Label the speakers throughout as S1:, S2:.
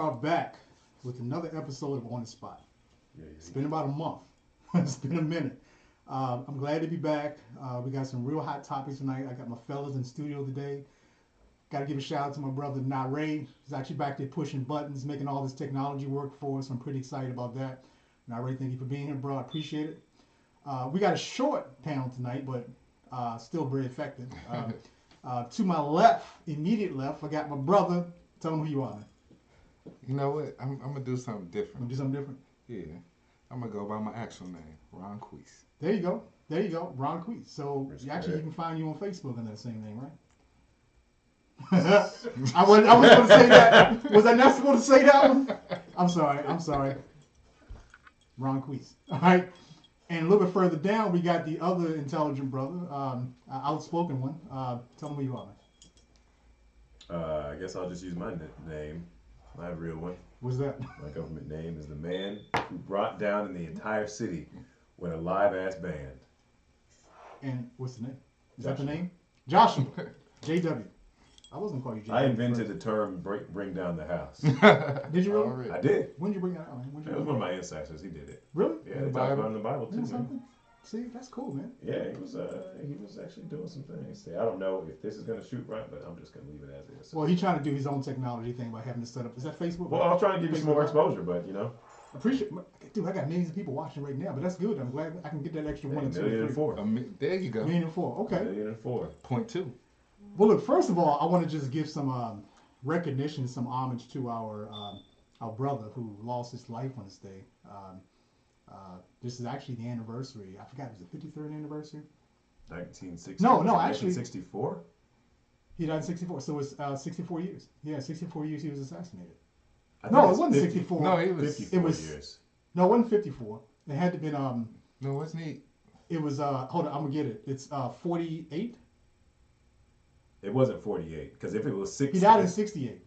S1: are back with another episode of On the Spot.
S2: Yeah,
S1: It's been about a month. It's been a minute. I'm glad to be back. We got some real hot topics tonight. I got my fellas in the studio today. Got to give a shout out to my brother Nare. He's actually back there pushing buttons, making all this technology work for us. I'm pretty excited about that. Nare, thank you for being here, bro. I appreciate it. We got a short panel tonight, but still very effective. To my left, immediate left, I got my brother. Tell him who you are, man.
S3: You know what? I'm gonna do something different.
S1: Gonna do something different?
S3: Yeah. I'm gonna go by my actual name, Ron Queese.
S1: There you go. There you go. Ron Queese. So
S2: Respect.
S1: actually you can find you on Facebook under that same name, right? I was going to say that. Was I not supposed to say that one? I'm sorry. Ron Queese. All right. And a little bit further down, we got the other intelligent brother, outspoken one. Tell him who you are, man.
S2: I guess I'll just use my name, my real one.
S1: What's that?
S2: My government name is the man who brought down the entire city with a live-ass band.
S1: And what's the name? Is that
S2: Joshua.
S1: the name? Joshua. JW. I wasn't going to call you JW.
S2: I invented the term bring down the house.
S1: Did you really?
S3: Already.
S2: I did.
S1: When did you bring that out, man? When did
S2: It
S1: you
S2: was
S1: bring
S2: one of
S1: that
S2: my ancestors. He did it.
S1: Really?
S2: Yeah,
S3: In
S2: they
S3: the
S2: talk about
S3: Bible?
S2: it in the Bible
S1: You
S2: too,
S1: know
S2: man.
S1: something? See, that's cool, man.
S2: Yeah, he was actually doing some things. See, I don't know if this is gonna shoot right, but I'm just gonna leave it as is.
S1: Well, he's trying to do his own technology thing by having to set up. Is that Facebook?
S2: Well, I'll try and give you some more exposure, but you know,
S1: Appreciate, dude. I got millions of people watching right now, but that's good. I'm glad I can get that extra
S2: hey,
S1: 1 or 2 or 3.
S2: 1,000,004.
S3: There you go.
S1: 1,000,004. Okay.
S2: 1,000,004.
S3: Point two.
S1: Well, look. First of all, I want to just give some recognition, some homage to our brother who lost his life on this day. This is actually the anniversary. I forgot. Was it 53rd anniversary?
S2: 1960.
S1: No, actually-
S2: 1964.
S1: He died in 64, so it's 64 years. Yeah, 64 years he was assassinated.
S2: I
S1: No,
S2: think
S1: it
S2: it's
S1: wasn't
S2: 50
S1: 64.
S3: No, he was.
S2: 54
S1: It was-
S2: years.
S1: No, it wasn't 54. It had to have been
S3: No, wasn't he?
S1: It was hold on, I'm gonna get it. It's 48.
S2: It wasn't 48 because if it was 60,
S1: He died in 68.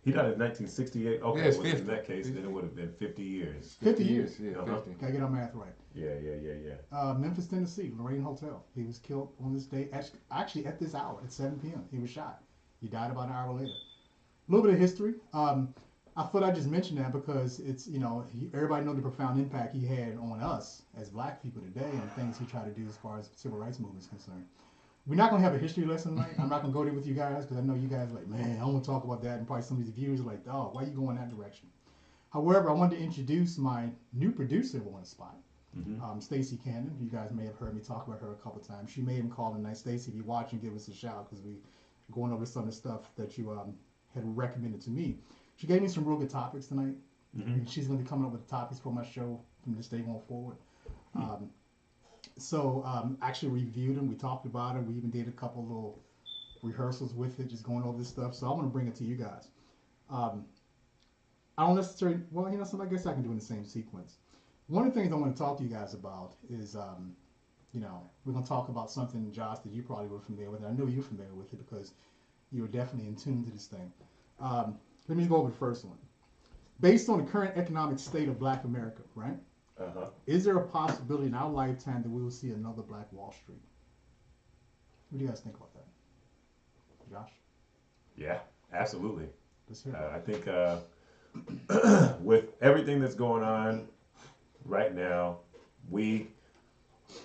S2: He died in 1968. Okay,
S3: Yeah, it's
S2: well, in
S3: 50.
S2: that case, then it would have been 50 years.
S1: 50 years.
S3: Yeah,
S2: Uh-huh.
S3: 50.
S1: Gotta get our math right.
S2: Yeah.
S1: Memphis, Tennessee, Lorraine Hotel. He was killed on this day. Actually, at this hour, at 7 p.m., he was shot. He died about an hour later. A little bit of history. I thought I'd just mention that because it's, everybody know the profound impact he had on us as black people today and things he tried to do as far as civil rights movement is concerned. We're not going to have a history lesson tonight. I'm not going to go there with you guys because I know you guys are like, man, I want to talk about that. And probably some of these viewers are like, oh, why are you going that direction? However, I wanted to introduce my new producer on the spot,
S2: Mm-hmm.
S1: Stacey Cannon. You guys may have heard me talk about her a couple times. She made him call tonight. Stacey, if you're watching, give us a shout because we're going over some of the stuff that you had recommended to me. She gave me some real good topics tonight.
S2: Mm-hmm.
S1: She's going to be coming up with topics for my show from this day going forward. Actually reviewed them. We talked about it. We even did a couple little rehearsals with it, just going over this stuff. So I want to bring it to you guys. I don't necessarily, I guess I can do it in the same sequence. One of the things I want to talk to you guys about is, we're going to talk about something, Josh, that you probably were familiar with. I know you're familiar with it because you were definitely in tune to this thing. Let me go over the first one. Based on the current economic state of Black America, right?
S2: Uh-huh.
S1: Is there a possibility in our lifetime that we will see another Black Wall Street? What do you guys think about that? Josh?
S2: Yeah, absolutely.
S1: Let's hear it.
S2: I think with everything that's going on right now, we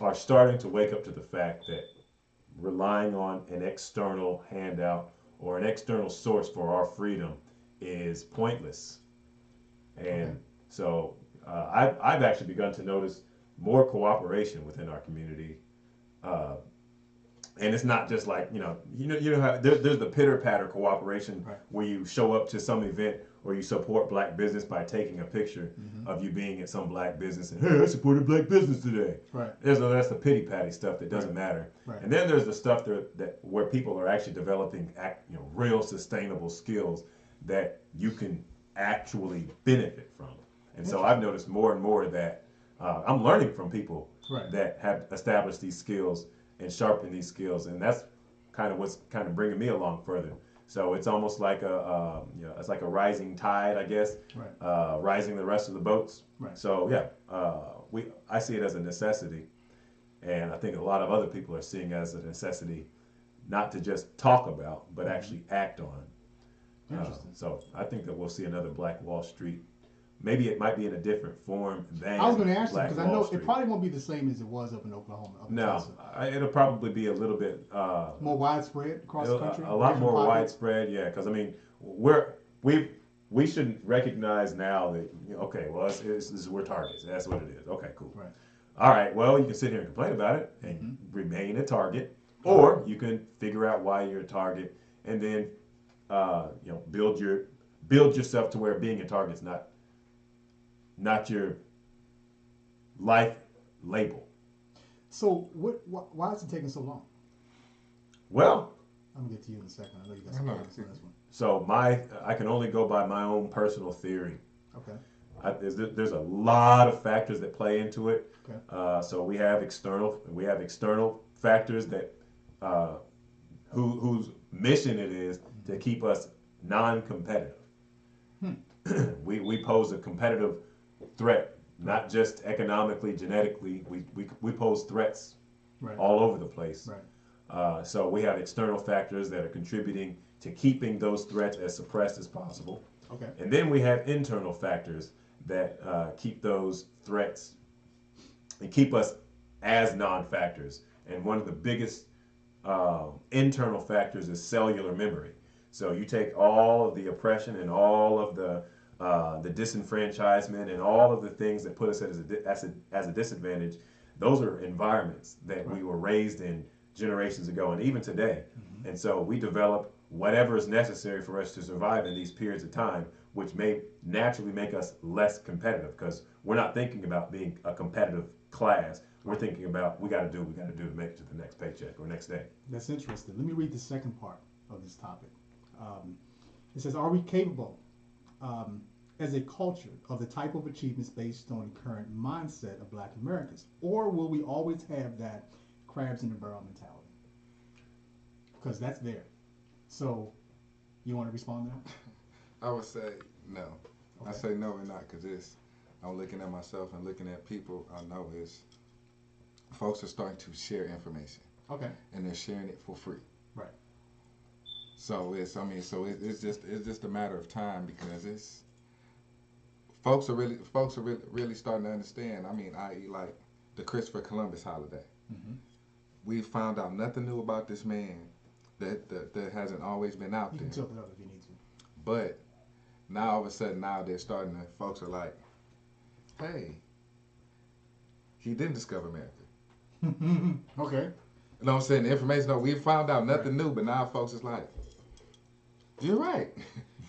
S2: are starting to wake up to the fact that relying on an external handout or an external source for our freedom is pointless. And so I've actually begun to notice more cooperation within our community. And it's not just like, how there's the pitter patter cooperation
S1: Right.
S2: where you show up to some event or you support black business by taking a picture of you being at some black business and, hey, I supported black business today.
S1: Right.
S2: That's the pity patty stuff that doesn't matter.
S1: Right.
S2: And then there's the stuff that where people are actually developing real sustainable skills that you can actually benefit from. And so I've noticed more and more that I'm learning from people
S1: Right.
S2: that have established these skills and sharpened these skills, and that's kind of what's kind of bringing me along further. So it's almost like it's like a rising tide, I guess,
S1: Right.
S2: rising the rest of the boats.
S1: Right.
S2: So yeah, I see it as a necessity, and I think a lot of other people are seeing it as a necessity, not to just talk about, but actually act on.
S1: Interesting.
S2: So I think that we'll see another Black Wall Street. Maybe it might be in a different form than
S1: I was going to ask you
S2: Black
S1: because I
S2: Wall
S1: know
S2: Street.
S1: it probably won't be the same as it was up in Oklahoma. Up in
S2: No,
S1: Tulsa.
S2: it'll probably be a little bit
S1: More widespread across the country.
S2: a lot
S1: different
S2: more
S1: pockets?
S2: widespread. Yeah, because I mean, we should recognize now that okay, well, we're targets. That's what it is. Okay, cool.
S1: Right.
S2: All right. Well, you can sit here and complain about it and remain a target, or you can figure out why you're a target and then build yourself to where being a target's not your life label.
S1: So why is it taking so long?
S2: Well,
S1: I'm gonna get to you in a second. I know you got
S3: I
S1: some
S3: know.
S1: comments on this one.
S2: so I can only go by my own personal theory.
S1: Okay.
S2: There's a lot of factors that play into it.
S1: Okay.
S2: So we have external factors that whose mission it is to keep us non-competitive. We pose a competitive threat, not just economically, genetically. We pose threats
S1: Right.
S2: all over the place.
S1: Right.
S2: So we have external factors that are contributing to keeping those threats as suppressed as possible.
S1: Okay.
S2: And then we have internal factors that keep those threats and keep us as non-factors. And one of the biggest internal factors is cellular memory. So you take all of the oppression and all of the disenfranchisement and all of the things that put us as a disadvantage. Those are environments that we were raised in generations ago and even today. And so we develop whatever is necessary for us to survive in these periods of time, which may naturally make us less competitive because we're not thinking about being a competitive class. We're thinking about we got to do to make it to the next paycheck or next day.
S1: That's interesting. Let me read the second part of this topic. It says, are we capable as a culture of the type of achievements based on the current mindset of Black Americans? Or will we always have that crabs in the barrel mentality? Because that's there. So, you want to respond to that?
S3: I would say no.
S1: Okay.
S3: I say no and not because I'm looking at myself and looking at people. I know folks are starting to share information
S1: Okay.
S3: and they're sharing it for free.
S1: Right.
S3: So it's just a matter of time because folks are really starting to understand. I mean, i.e. like the Christopher Columbus holiday.
S1: Mm-hmm.
S3: We found out nothing new about this man that hasn't always been out
S1: You
S3: there.
S1: can tilt it up if you need to.
S3: But now all of a sudden folks are like, hey, he didn't discover America.
S1: Okay.
S3: You know what I'm saying? The information, no, we found out nothing new, but now folks is like, you're right.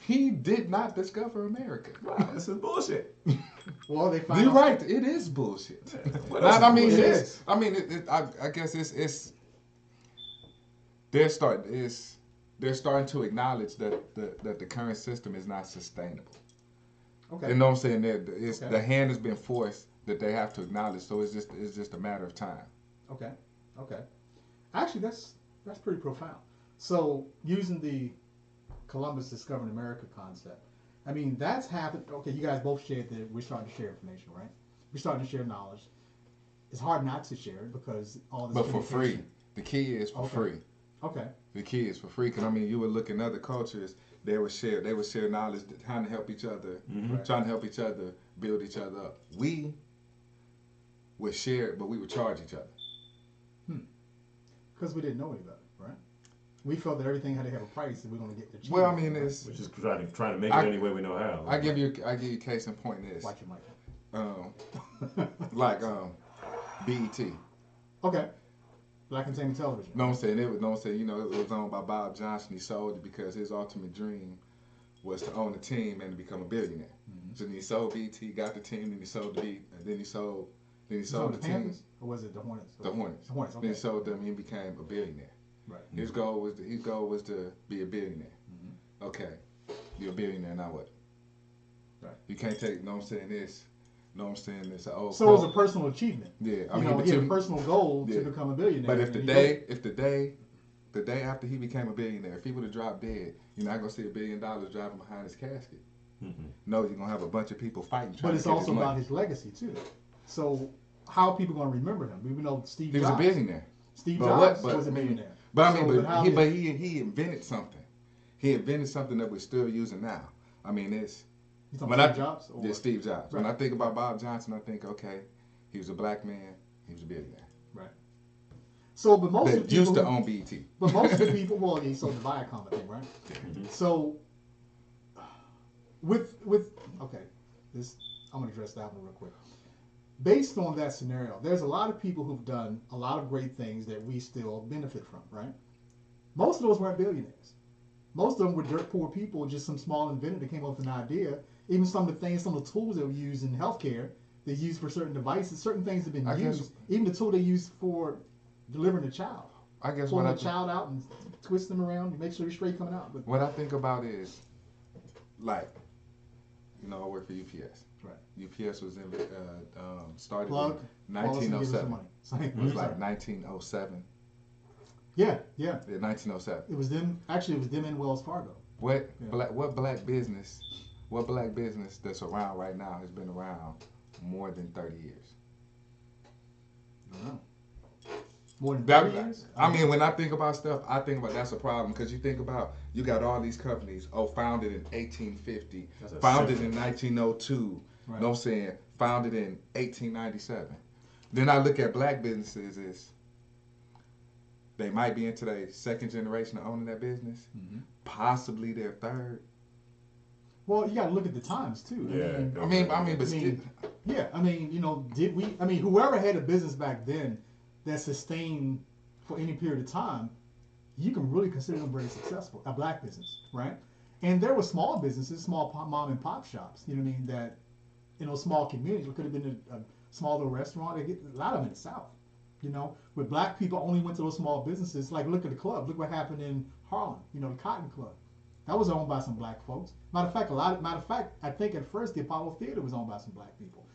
S3: He did not discover America.
S2: Wow, this is bullshit.
S1: Well, they found
S3: You're
S1: out.
S3: right. It is bullshit.
S2: What else
S3: I
S2: is
S3: mean,
S2: bullshit?
S3: I guess it's they're starting to acknowledge that the current system is not sustainable.
S1: Okay.
S3: You know what I'm saying?
S1: Okay.
S3: The hand has been forced that they have to acknowledge. So it's just a matter of time.
S1: Okay. Okay. Actually, that's pretty profound. So, using the Columbus discovering America concept, I mean, that's happened. Okay, you guys both shared that we're starting to share information, right? We're starting to share knowledge. It's hard not to share it because all this.
S3: But for free,
S1: communication-
S3: the key is for free.
S1: Okay.
S3: The key is for free. Because I mean, you would look in other cultures, they would share knowledge, trying to help each other, trying to help each other build each other up. We would share it, but we would charge each other.
S1: Because we didn't know any better, right? We felt that everything had to have a price if we're going to get the cheap.
S3: Well, I mean, it's
S2: We're just trying to make it any way we know how.
S3: I give you case in point is
S1: Watch your mic.
S3: like BET.
S1: Okay. Black Entertainment Television.
S3: Know what I'm saying? It was owned by Bob Johnson. He sold it because his ultimate dream was to own a team and to become a billionaire. So then he sold BET, got the team, then he sold the beat, and then he sold
S1: Was it
S3: the
S1: the
S3: team.
S1: Panthers? Or was it the Hornets?
S3: The Hornets.
S1: The Hornets,
S3: Then he
S1: okay.
S3: sold them and he became a billionaire.
S1: Right.
S3: His goal was to be a billionaire. Okay. You're a billionaire, now what?
S1: Right.
S3: You can't take, know what I'm saying, this. Know what I'm saying? It's an old
S1: So it was a personal achievement.
S3: Yeah. I
S1: You
S3: mean,
S1: know,
S3: but
S1: he had
S3: you-
S1: a personal goal
S3: Yeah.
S1: to become a billionaire.
S3: But if
S1: and
S3: the
S1: he
S3: day after he became a billionaire, if he would have dropped dead, you're not gonna see $1 billion driving behind his casket. No, you're gonna have a bunch of people fighting.
S1: But
S3: Trying
S1: it's
S3: to get
S1: also
S3: his
S1: about
S3: money.
S1: his legacy too. So how are people going to remember him? Even though Steve
S3: He was
S1: Jobs,
S3: a billionaire.
S1: Steve
S3: But
S1: Jobs
S3: what- but-
S1: was a millionaire.
S3: But I
S1: So,
S3: mean,
S1: how
S3: he
S1: did-
S3: he invented something. He invented something that we're still using now. I mean, it's
S1: You talking
S3: when
S1: about
S3: I
S1: Steve Jobs? Or?
S3: yeah, Steve Jobs. When
S1: Right.
S3: I think about Bob Johnson, I think, okay, he was a black man, he was a billionaire
S1: Right. So, but most of the
S3: that
S1: people
S3: used to
S1: who-
S3: own BET.
S1: But most of the people, well, he sold the Viacom thing, right? So, with okay, this I'm gonna address that one real quick. Based on that scenario, there's a lot of people who've done a lot of great things that we still benefit from, right? Most of those weren't billionaires. Most of them were dirt poor people, just some small inventor that came up with an idea. Even some of the things, some of the tools that we use in healthcare, they use for certain devices. Certain things have been
S3: I guess-
S1: used. Even the tool they use for delivering a child.
S3: I guess
S1: Pulling
S3: what
S1: the child out and twist them around and make sure he's straight coming out. But
S3: what I think about is, like, I work for UPS.
S1: Right.
S3: UPS was started
S1: plug,
S3: in
S1: call us and give us your
S3: 1907.
S1: money. Sorry.
S3: It was like 1907.
S1: Yeah.
S3: Yeah, 1907.
S1: It was them. Actually, it was them in Wells Fargo.
S3: What
S1: Yeah.
S3: black business that's around right now has been around more than 30 years?
S1: I don't know. More than
S3: That-
S1: 30 years?
S3: I mean, when I think about stuff, I think about that's a problem because you think about you got all these companies. Oh, founded in 1850,
S2: That's a
S3: founded
S2: simple-
S3: in 1902.
S1: Right.
S3: You know what I'm saying? Founded in 1897. Then I look at black businesses as they might be into their second generation of owning that business,
S1: Mhm.
S3: possibly their third.
S1: Well, you got to look at the times too.
S2: Yeah.
S3: I mean, but
S1: I mean, yeah. I mean, did we? I mean, whoever had a business back then that sustained for any period of time, you can really consider them very successful. A black business, right? And there were small businesses, small mom and pop shops. You know what I mean? That small communities. It could have been a small little restaurant. They get a lot of them in the South. Where black people only went to those small businesses. Like, look at the club. Look what happened in Harlem. The Cotton Club. That was owned by some black folks. Matter of fact, I think at first the Apollo Theater was owned by some black people,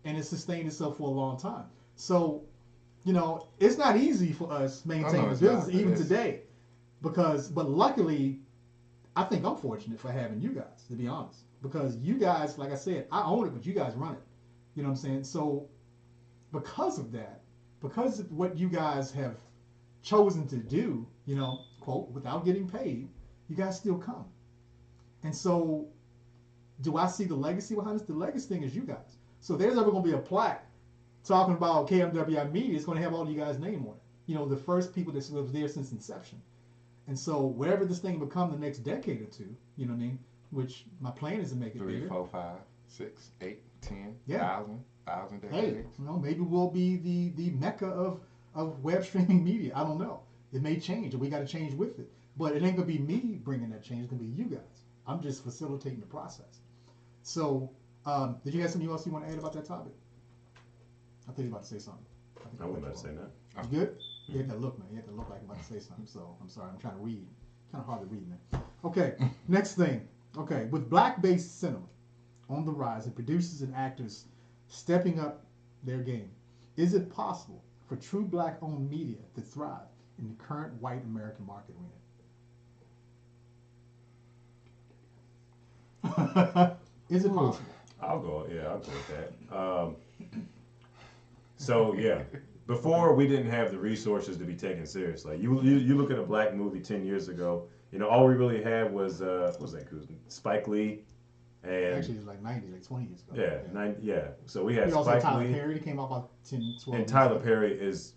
S1: and it sustained itself for a long time. So, it's not easy for us maintaining
S3: it's
S1: business
S3: not,
S1: even
S3: it is.
S1: today, but luckily, I think I'm fortunate for having you guys, to be honest, because you guys, like I said, I own it, but you guys run it. You know what I'm saying? So, because of that, because of what you guys have chosen to do, quote, without getting paid, you guys still come. And so, do I see the legacy behind this? The legacy thing is you guys. So, there's ever going to be a plaque talking about KMWI Media. It's going to have all you guys' name on it. The first people that was there since inception. And so, wherever this thing become the next decade or two, you know what I mean? Which my plan is to make it
S3: 3,
S1: bigger.
S3: 4, 5, 6, 8, 10,
S1: Yeah.
S3: 1,000
S1: Hey,
S3: decades.
S1: maybe we'll be the mecca of web streaming media. I don't know. It may change, and we got to change with it. But it ain't gonna be me bringing that change. It's gonna be you guys. I'm just facilitating the process. So, did you have something else you want to add about that topic? I think you're about to say something.
S2: I wasn't about to say that.
S1: You good? You had that look, man. You had to look like you're about to say something. So I'm sorry. I'm trying to read. Kind of hard to read, man. Okay. Next thing. Okay. With black-based cinema on the rise and producers and actors stepping up their game, is it possible for true black-owned media to thrive in the current white American market we're in? Is it possible?
S2: I'll go with that. So yeah, before we didn't have the resources to be taken seriously. You look at a black movie 10 years ago. All we really had was what was that? Spike Lee, and
S1: Actually, it was like 90, like 20 years ago.
S2: yeah. So we had
S1: We also had
S2: Spike
S1: Tyler
S2: Lee,
S1: Perry. He came out about 10, 12
S2: and
S1: years
S2: Tyler
S1: ago.
S2: Perry is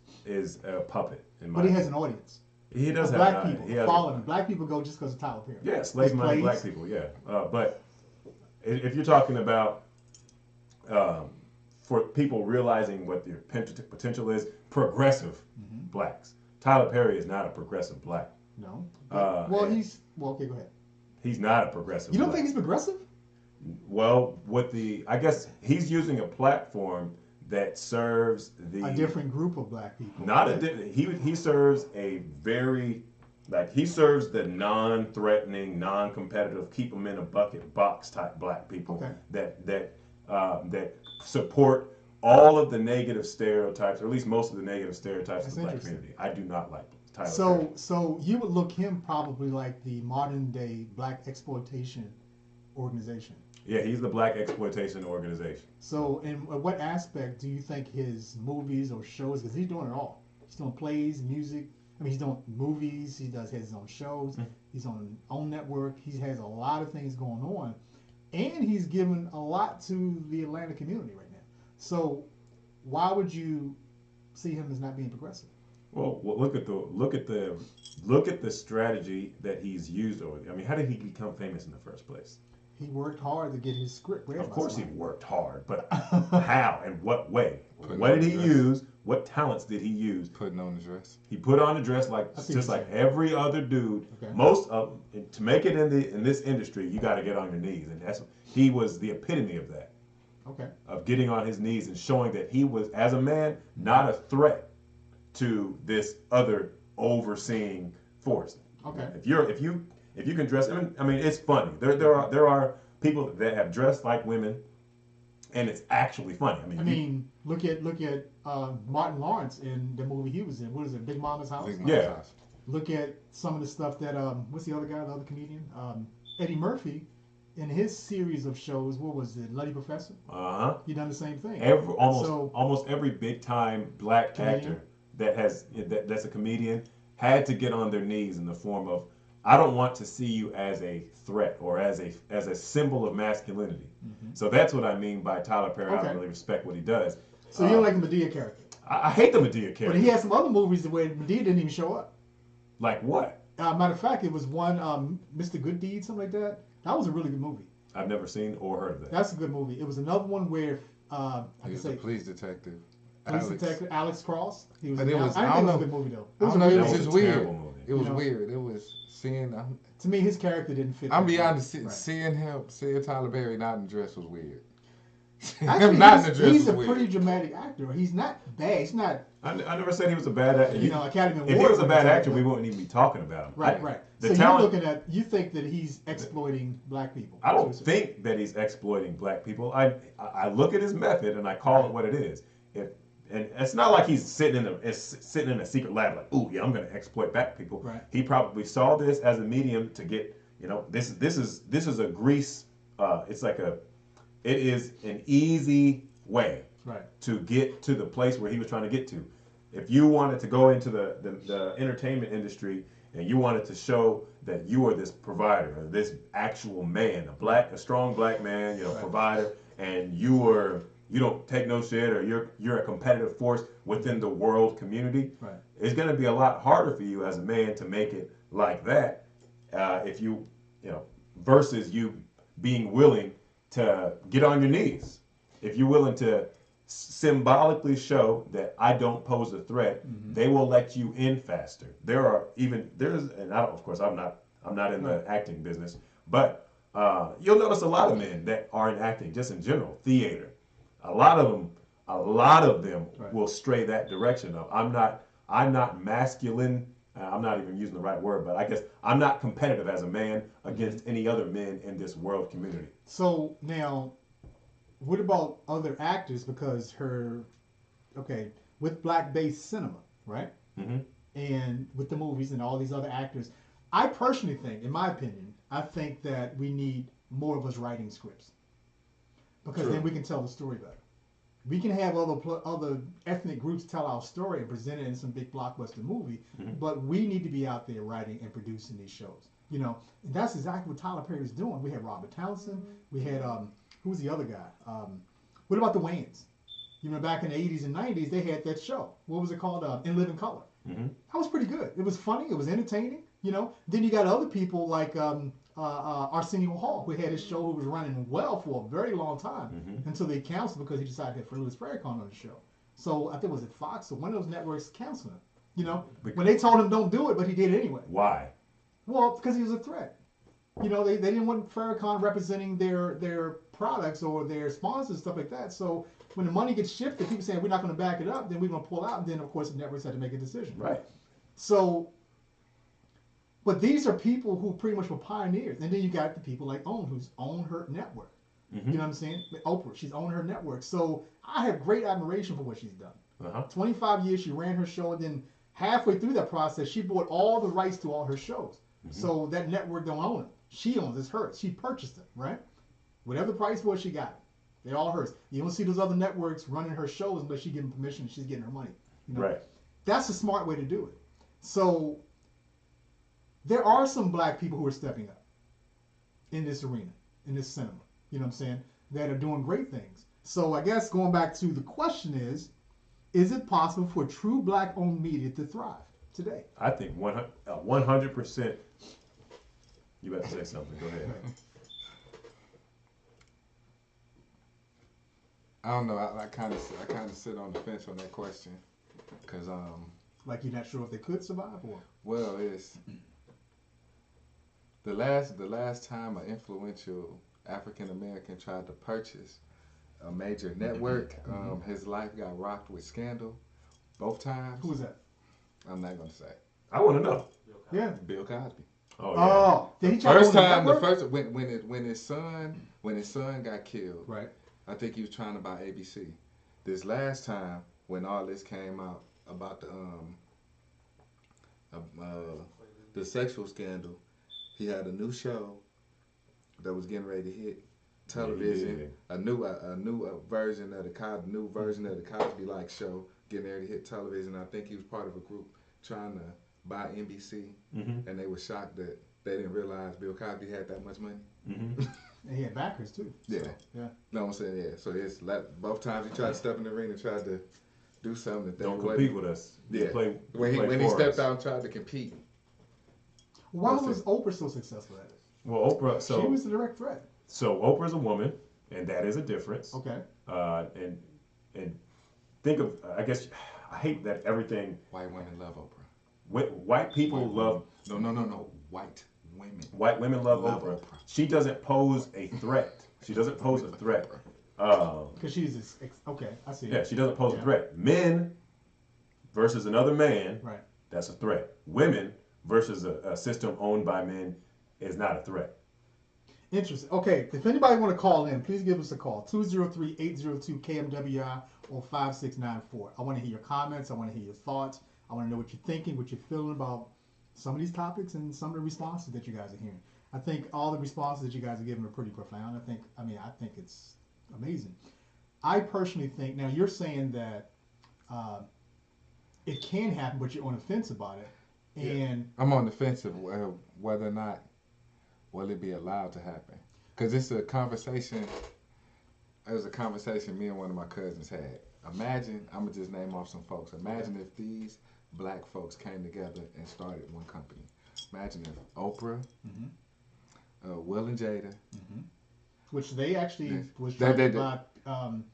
S2: a puppet in my.
S1: But he has an audience.
S2: He does have
S1: Black
S2: an-
S1: people
S2: he has
S1: follow
S2: a-
S1: him. Black people go just because of Tyler Perry.
S2: Yeah, slave
S1: His
S2: money black
S1: plays.
S2: people. Yeah, but if you're talking about for people realizing what their potential is, progressive
S1: Mm-hmm.
S2: blacks. Tyler Perry is not a progressive black.
S1: No.
S2: and
S1: Okay, go ahead.
S2: He's not a progressive.
S1: You don't
S2: black.
S1: think he's progressive?
S2: Well, I guess he's using a platform that serves
S1: A different group of black people.
S2: he serves a very he serves the non-threatening, non-competitive, keep them in a bucket box type black people
S1: Okay.
S2: that support all of the negative stereotypes, or at least most of the negative stereotypes
S1: That's
S2: of the black
S1: interesting.
S2: community. I do not like Tyler Perry.
S1: So you would look him probably like the modern day black exploitation organization.
S2: Yeah, he's the black exploitation organization.
S1: So in what aspect do you think his movies or shows, because he's doing it all. He's doing plays, music, I mean, he's doing movies. He has his own shows. He's on his own network. He has a lot of things going on, and he's given a lot to the Atlanta community right now. So, why would you see him as not being progressive?
S2: Well, look at the strategy that he's used over there. I mean, how did he become famous in the first place?
S1: He worked hard to get his script read.
S2: Of
S1: by
S2: course, he
S1: somebody.
S2: worked hard, but how and what way?
S3: Putting
S2: What
S3: on
S2: did
S3: the
S2: he
S3: dress.
S2: use? What talents did he use?
S3: Putting on the dress.
S2: He put on a dress like
S1: I see
S2: just
S1: what
S2: like
S1: you're saying.
S2: every other dude.
S1: Okay.
S2: Most of to make it in this industry, you got to get on your knees, and he was the epitome of that,
S1: Okay.
S2: of getting on his knees and showing that he was, as a man, not a threat to this other overseeing force.
S1: Okay.
S2: If you can dress, I mean, it's funny. There are people that have dressed like women, and it's actually funny.
S1: I mean, look at Martin Lawrence in the movie he was in. What is it, Big Mama's House?
S3: Big
S2: Yeah.
S3: Mama's house.
S1: Look at some of the stuff that what's the other guy, the other comedian, Eddie Murphy, in his series of shows. What was it, Nutty Professor? He done the same thing.
S2: Almost every big time black
S1: Comedian.
S2: actor that's a comedian had to get on their knees in the form of, I don't want to see you as a threat or as a symbol of masculinity. So that's what I mean by Tyler Perry. I
S1: Okay.
S2: don't really respect what he does.
S1: So you don't like the Medea character,
S2: I hate the Medea character.
S1: but he had some other movies where Medea didn't even show up.
S2: Like what?
S1: Matter of fact, it was one Mr. Good Deed, something like that. That was a really good movie.
S2: I've never seen or heard of that.
S1: That's a good movie. It was another one where I
S3: He
S1: can
S3: was
S1: say
S3: the police detective.
S1: police
S3: Alex.
S1: detective Alex Cross. He was.
S3: But
S1: in
S3: it
S1: that.
S3: was-
S1: I
S3: I
S1: think it
S3: don't
S1: was a
S3: know.
S1: good movie though.
S3: I
S1: It was
S3: don't
S1: a
S3: know.
S1: really
S3: It was
S2: That
S1: good
S3: just
S2: was a
S3: weird.
S2: terrible movie.
S3: It was
S1: You know?
S3: weird. It was seeing.
S1: To me, his character didn't fit.
S3: I'm
S1: that
S3: be
S1: role.
S3: honest.
S1: Right.
S3: Seeing Tyler Perry not in the dress was weird.
S1: Actually,
S3: Him not in the dress
S1: he's
S3: was
S1: a
S3: weird.
S1: pretty dramatic actor. He's not bad. He's not,
S2: I never said he was a bad actor.
S1: Academy Award.
S2: If he was a bad
S1: winner,
S2: actor,
S1: but-
S2: we wouldn't even be talking about him.
S1: Right, right.
S2: The
S1: So
S2: talent.
S1: you think that he's exploiting black people?
S2: I don't
S1: That's what you're saying.
S2: think that he's exploiting black people. I look at his method and I call it what it is. And it's not like he's sitting in a secret lab like, ooh, yeah, I'm going to exploit black people.
S1: Right.
S2: He probably saw this as a medium to get, this is a grease. It is an easy way
S1: Right.
S2: to get to the place where he was trying to get to. If you wanted to go into the entertainment industry and you wanted to show that you are this provider, or this actual man, a strong black man,
S1: Right.
S2: provider, and you don't take no shit, or you're a competitive force within the world community,
S1: Right.
S2: it's going to be a lot harder for you as a man to make it like that. If versus you being willing to get on your knees, if you're willing to symbolically show that I don't pose a threat, they will let you in faster. And of course I'm not in the acting business, but you'll notice a lot of men that are in acting, just in general, theater. A lot of them
S1: Right.
S2: will stray that direction of I'm not masculine. I'm not even using the right word, but I guess I'm not competitive as a man against any other men in this world community.
S1: So now, what about other actors? Because with black-based cinema, right?
S2: Mm-hmm.
S1: And with the movies and all these other actors, I personally think, in my opinion, I think that we need more of us writing scripts, because
S3: True.
S1: then we can tell the story better. We can have other ethnic groups tell our story and present it in some big blockbuster movie, but we need to be out there writing and producing these shows. And that's exactly what Tyler Perry was doing. We had Robert Townsend. We had who was the other guy? What about the Wayans? Back in the 80s and 90s, they had that show. What was it called? In Living Color.
S2: Mm-hmm.
S1: That was pretty good. It was funny. It was entertaining. Then you got other people like Arsenio Hall, who had his show, who was running well for a very long time until they canceled because he decided to have Louis Farrakhan on the show. So I think was it Fox or one of those networks canceled him. When they told him don't do it, but he did it anyway.
S2: Why?
S1: Well, because he was a threat. They didn't want Farrakhan representing their products or their sponsors, stuff like that. So when the money gets shifted, people saying we're not going to back it up, then we're going to pull out, and then of course the networks had to make a decision.
S2: Right.
S1: So, but these are people who pretty much were pioneers, and then you got the people like Own, who's owned her network.
S2: Mm-hmm.
S1: You know what I'm saying? Oprah, she's owned her network. So I have great admiration for what she's done.
S2: Uh-huh.
S1: 25 years she ran her show, and then halfway through that process, she bought all the rights to all her shows. So that network don't own it. She owns it. It's hers. She purchased it, right? Whatever the price was, she got it. They're all hers. You don't see those other networks running her shows unless she give them permission and she's getting her money.
S2: Right.
S1: That's a smart way to do it. So there are some black people who are stepping up in this arena, in this cinema. You know what I'm saying? That are doing great things. So I guess going back to the question is it possible for true black-owned media to thrive today?
S2: I think 100%. You better say something. Go ahead.
S3: I don't know. I kind of sit on the fence on that question, cause
S1: Like you're not sure if they could survive, or
S3: well, it's the last time an influential African American tried to purchase a major network, his life got rocked with scandal both times.
S1: who was that?
S3: I'm not gonna say.
S2: I want to know.
S1: Yeah.
S3: Bill Cosby.
S2: Oh, yeah.
S1: Oh, did he try to
S3: First
S1: own the
S3: time, the
S1: network?
S3: first when his son got killed,
S1: Right.
S3: I think he was trying to buy ABC. This last time, when all this came out about the sexual scandal, he had a new show that was getting ready to hit television. A new version of the Cosby like show getting ready to hit television. I think he was part of a group trying to buy NBC, and they were shocked that they didn't realize Bill Cosby had that much money.
S1: And he had backers too.
S3: Yeah.
S1: So, yeah.
S3: No, I'm saying, yeah. So it's both times he tried to step in the ring and tried to do something that they
S2: Don't
S3: wasn't.
S2: compete with us.
S3: Yeah.
S2: When
S3: When he stepped out and tried to compete.
S1: Why
S3: That's
S1: was
S3: it.
S1: Oprah so successful at it?
S2: Well, Oprah.
S1: She
S2: So
S1: was the direct threat.
S2: Oprah's a woman, and that is a difference.
S1: Okay.
S2: And think of, I guess, I hate that everything.
S3: White women love Oprah.
S2: White people love.
S3: No. White women.
S2: White women love Oprah. She doesn't pose a threat. She doesn't pose a threat.
S1: Because she's okay. I see.
S2: Yeah, she doesn't pose a threat. Men versus another man,
S1: Right.
S2: that's a threat. Women versus a system owned by men is not a threat.
S1: Interesting. Okay. If anybody want to call in, please give us a call. 203-802-KMWI or 5694. I want to hear your comments. I want to hear your thoughts. I want to know what you're thinking, what you're feeling about some of these topics and some of the responses that you guys are hearing. I think all the responses that you guys are giving are pretty profound. I think it's amazing. I personally think, now you're saying that it can happen, but you're on the fence about it. And
S3: I'm on the fence of whether or not will it be allowed to happen. Because it's a conversation. It was a conversation me and one of my cousins had. Imagine, I'm going to just name off some folks. Imagine if these black folks came together and started one company. Imagine if Oprah, Will and Jada.
S1: which they actually
S3: Yes.
S1: was
S3: They-
S1: trying
S3: they-
S1: to buy.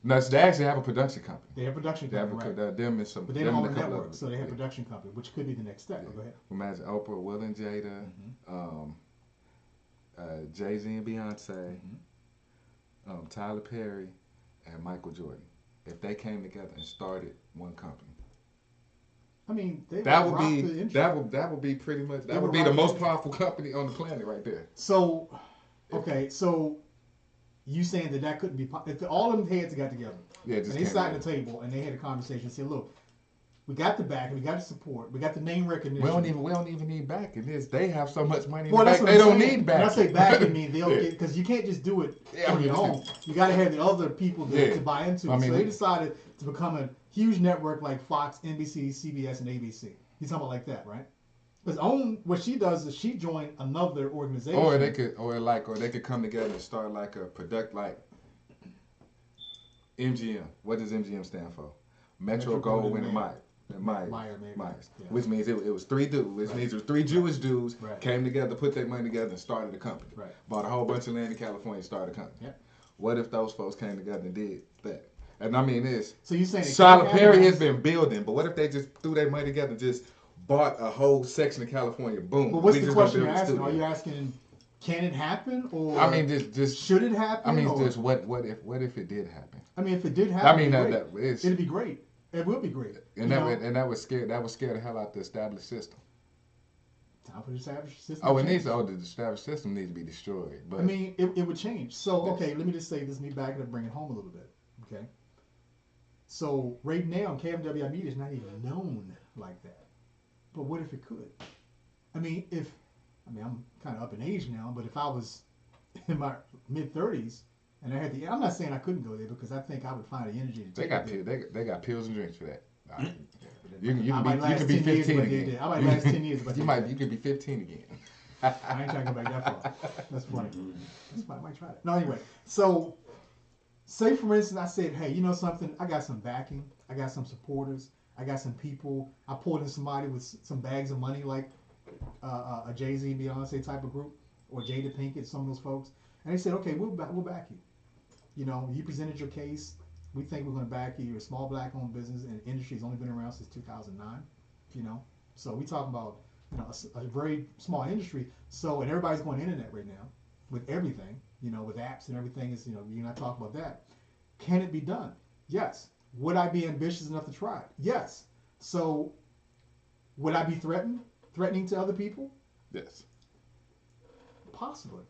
S3: No, so they actually have a production company.
S1: They have production
S3: They have
S1: company, right?
S3: them and some.
S1: But they
S3: them
S1: don't
S3: and
S1: own
S3: a
S1: the
S3: couple
S1: network,
S3: others.
S1: so they have
S3: Yeah.
S1: production company, which could be the next step.
S3: Yeah.
S1: Go ahead.
S3: Imagine Oprah, Will and Jada, Jay-Z and Beyonce, Tyler Perry, and Michael Jordan. If they came together and started one company,
S1: I mean, they
S3: that would
S1: rock
S3: be
S1: the intro.
S3: that would be pretty much
S1: They
S3: that would
S1: would
S3: be the
S1: rock
S3: most
S1: the-
S3: powerful company on the planet right there.
S1: So, okay, so you saying that couldn't be if all of them heads got together
S3: Yeah,
S1: and
S3: just
S1: they
S3: can't
S1: sat
S3: do
S1: at the table and they had a conversation and said, look, we got the back, we got the support, we got the name
S3: it.
S1: recognition.
S3: We don't even need backing. They have so much money in
S1: Well,
S3: the
S1: that's
S3: bank,
S1: what
S3: they
S1: I'm
S3: don't
S1: saying.
S3: need
S1: When I
S3: backing.
S1: say backing, I mean they'll
S3: Yeah.
S1: get, because you can't just do it
S3: Yeah, I
S1: on
S3: mean,
S1: your
S3: it's-
S1: own. You got to have the other people
S3: Yeah.
S1: to buy into.
S3: I mean,
S1: so they
S3: we-
S1: decided to become a huge network like Fox, NBC, CBS, and ABC. You're talking about like that, right? Because what she does is she joined another organization.
S3: Or they could come together and start like a product like MGM. What does MGM stand for? Metro Gold Winning Myers.
S1: Maybe.
S3: Myers.
S1: Yeah.
S3: Which means it was three dudes. Which means it was three Jewish dudes
S1: Right.
S3: came together, put their money together, and started a company.
S1: Right.
S3: Bought a whole bunch of land in California, started a company.
S1: Yep.
S3: What if those folks came together and did that? And I mean, it's
S1: So you're saying
S3: Tyler Perry has been building, but what if they just threw their money together and just bought a whole section of California? Boom.
S1: But what's
S3: we
S1: the
S3: just gonna
S1: question you're
S3: build a
S1: asking?
S3: studio.
S1: Are you asking, can it happen, or
S3: I mean, just
S1: should it happen?
S3: I mean,
S1: or,
S3: just what if it did happen?
S1: I mean, if it did happen,
S3: I mean,
S1: it'd be
S3: that
S1: great.
S3: is,
S1: It'd be great. It will be great.
S3: and that would scare the hell out the established system.
S1: Time for the established system.
S3: Oh,
S1: to
S3: it needs
S1: change.
S3: the established system needs to be destroyed. But
S1: I mean, it would change. So,
S3: Yes.
S1: okay, let me just say this. Let me back it up, bring it home a little bit. Okay. So right now, KMWI Media is not even known like that. But what if it could? I mean, I'm kind of up in age now, but if I was in my mid-30s and I had I'm not saying I couldn't go there because I think I would find the energy to
S3: they
S1: take
S3: got
S1: it there.
S3: they got pills and drinks for that.
S1: I might last
S3: can be
S1: 10 years,
S3: 15
S1: but
S3: again.
S1: I might last 10 years, but
S3: You could be 15 again.
S1: I ain't trying to go back that far. That's funny. That's funny. I might try that. No, anyway. So, say for instance, I said, hey, you know something? I got some backing. I got some supporters. I got some people. I pulled in somebody with some bags of money, like a Jay-Z and Beyonce type of group, or Jada Pinkett, some of those folks. And they said, okay, we'll back you. You know, you presented your case. We think we're going to back you. You're a small black-owned business, and the industry has only been around since 2009. You know, so we talk about a very small industry. So, and everybody's going internet right now with everything. You know, with apps and everything. Is you're not talking about that. Can it be done? Yes. Would I be ambitious enough to try it? Yes. So, would I be threatening to other people?
S3: Yes.
S1: Possibly.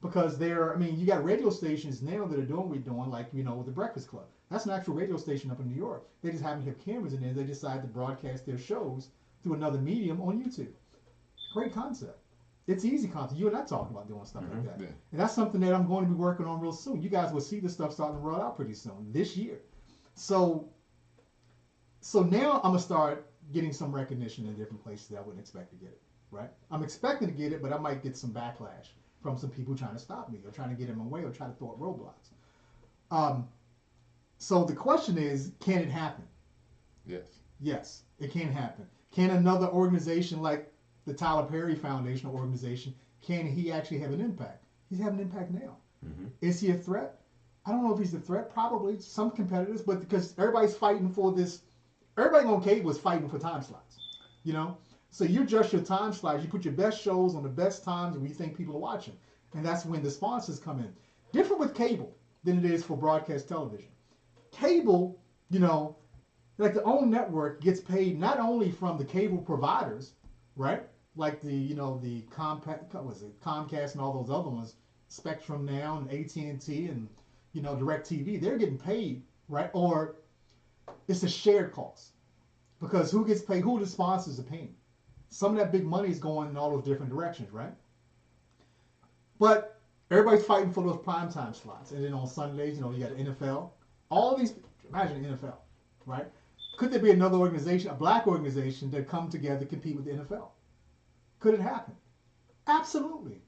S1: Because you got radio stations now that are doing what we're doing, like, the Breakfast Club. That's an actual radio station up in New York. They just happen to have cameras in there. They decide to broadcast their shows through another medium on YouTube. Great concept. It's easy concept. You and I talking about doing stuff like that.
S3: Yeah.
S1: And that's something that I'm going to be working on real soon. You guys will see this stuff starting to roll out pretty soon, this year. So now I'm going to start getting some recognition in different places that I wouldn't expect to get it, right? I'm expecting to get it, but I might get some backlash from some people trying to stop me or trying to get in my way or try to throw up roadblocks. So the question is, can it happen?
S3: Yes.
S1: Yes, it can happen. Can another organization like the Tyler Perry Foundation organization, can he actually have an impact? He's having an impact now.
S2: Mm-hmm.
S1: Is he a threat? I don't know if he's a threat. Probably some competitors, but because everybody's fighting for this, everybody on cable is fighting for time slots, So you adjust your time slots. You put your best shows on the best times when you think people are watching. And that's when the sponsors come in. Different with cable than it is for broadcast television. Cable, like the OWN network gets paid not only from the cable providers, right? Like the Comcast and all those other ones, Spectrum now and AT&T and, DirecTV. They're getting paid, right? Or it's a shared cost. Because who gets paid? Who the sponsors are paying? Some of that big money is going in all those different directions, right? But everybody's fighting for those primetime slots. And then on Sundays, you got the NFL. All these, imagine the NFL, right? Could there be another organization, a black organization, that come together to compete with the NFL? Could it happen? Absolutely.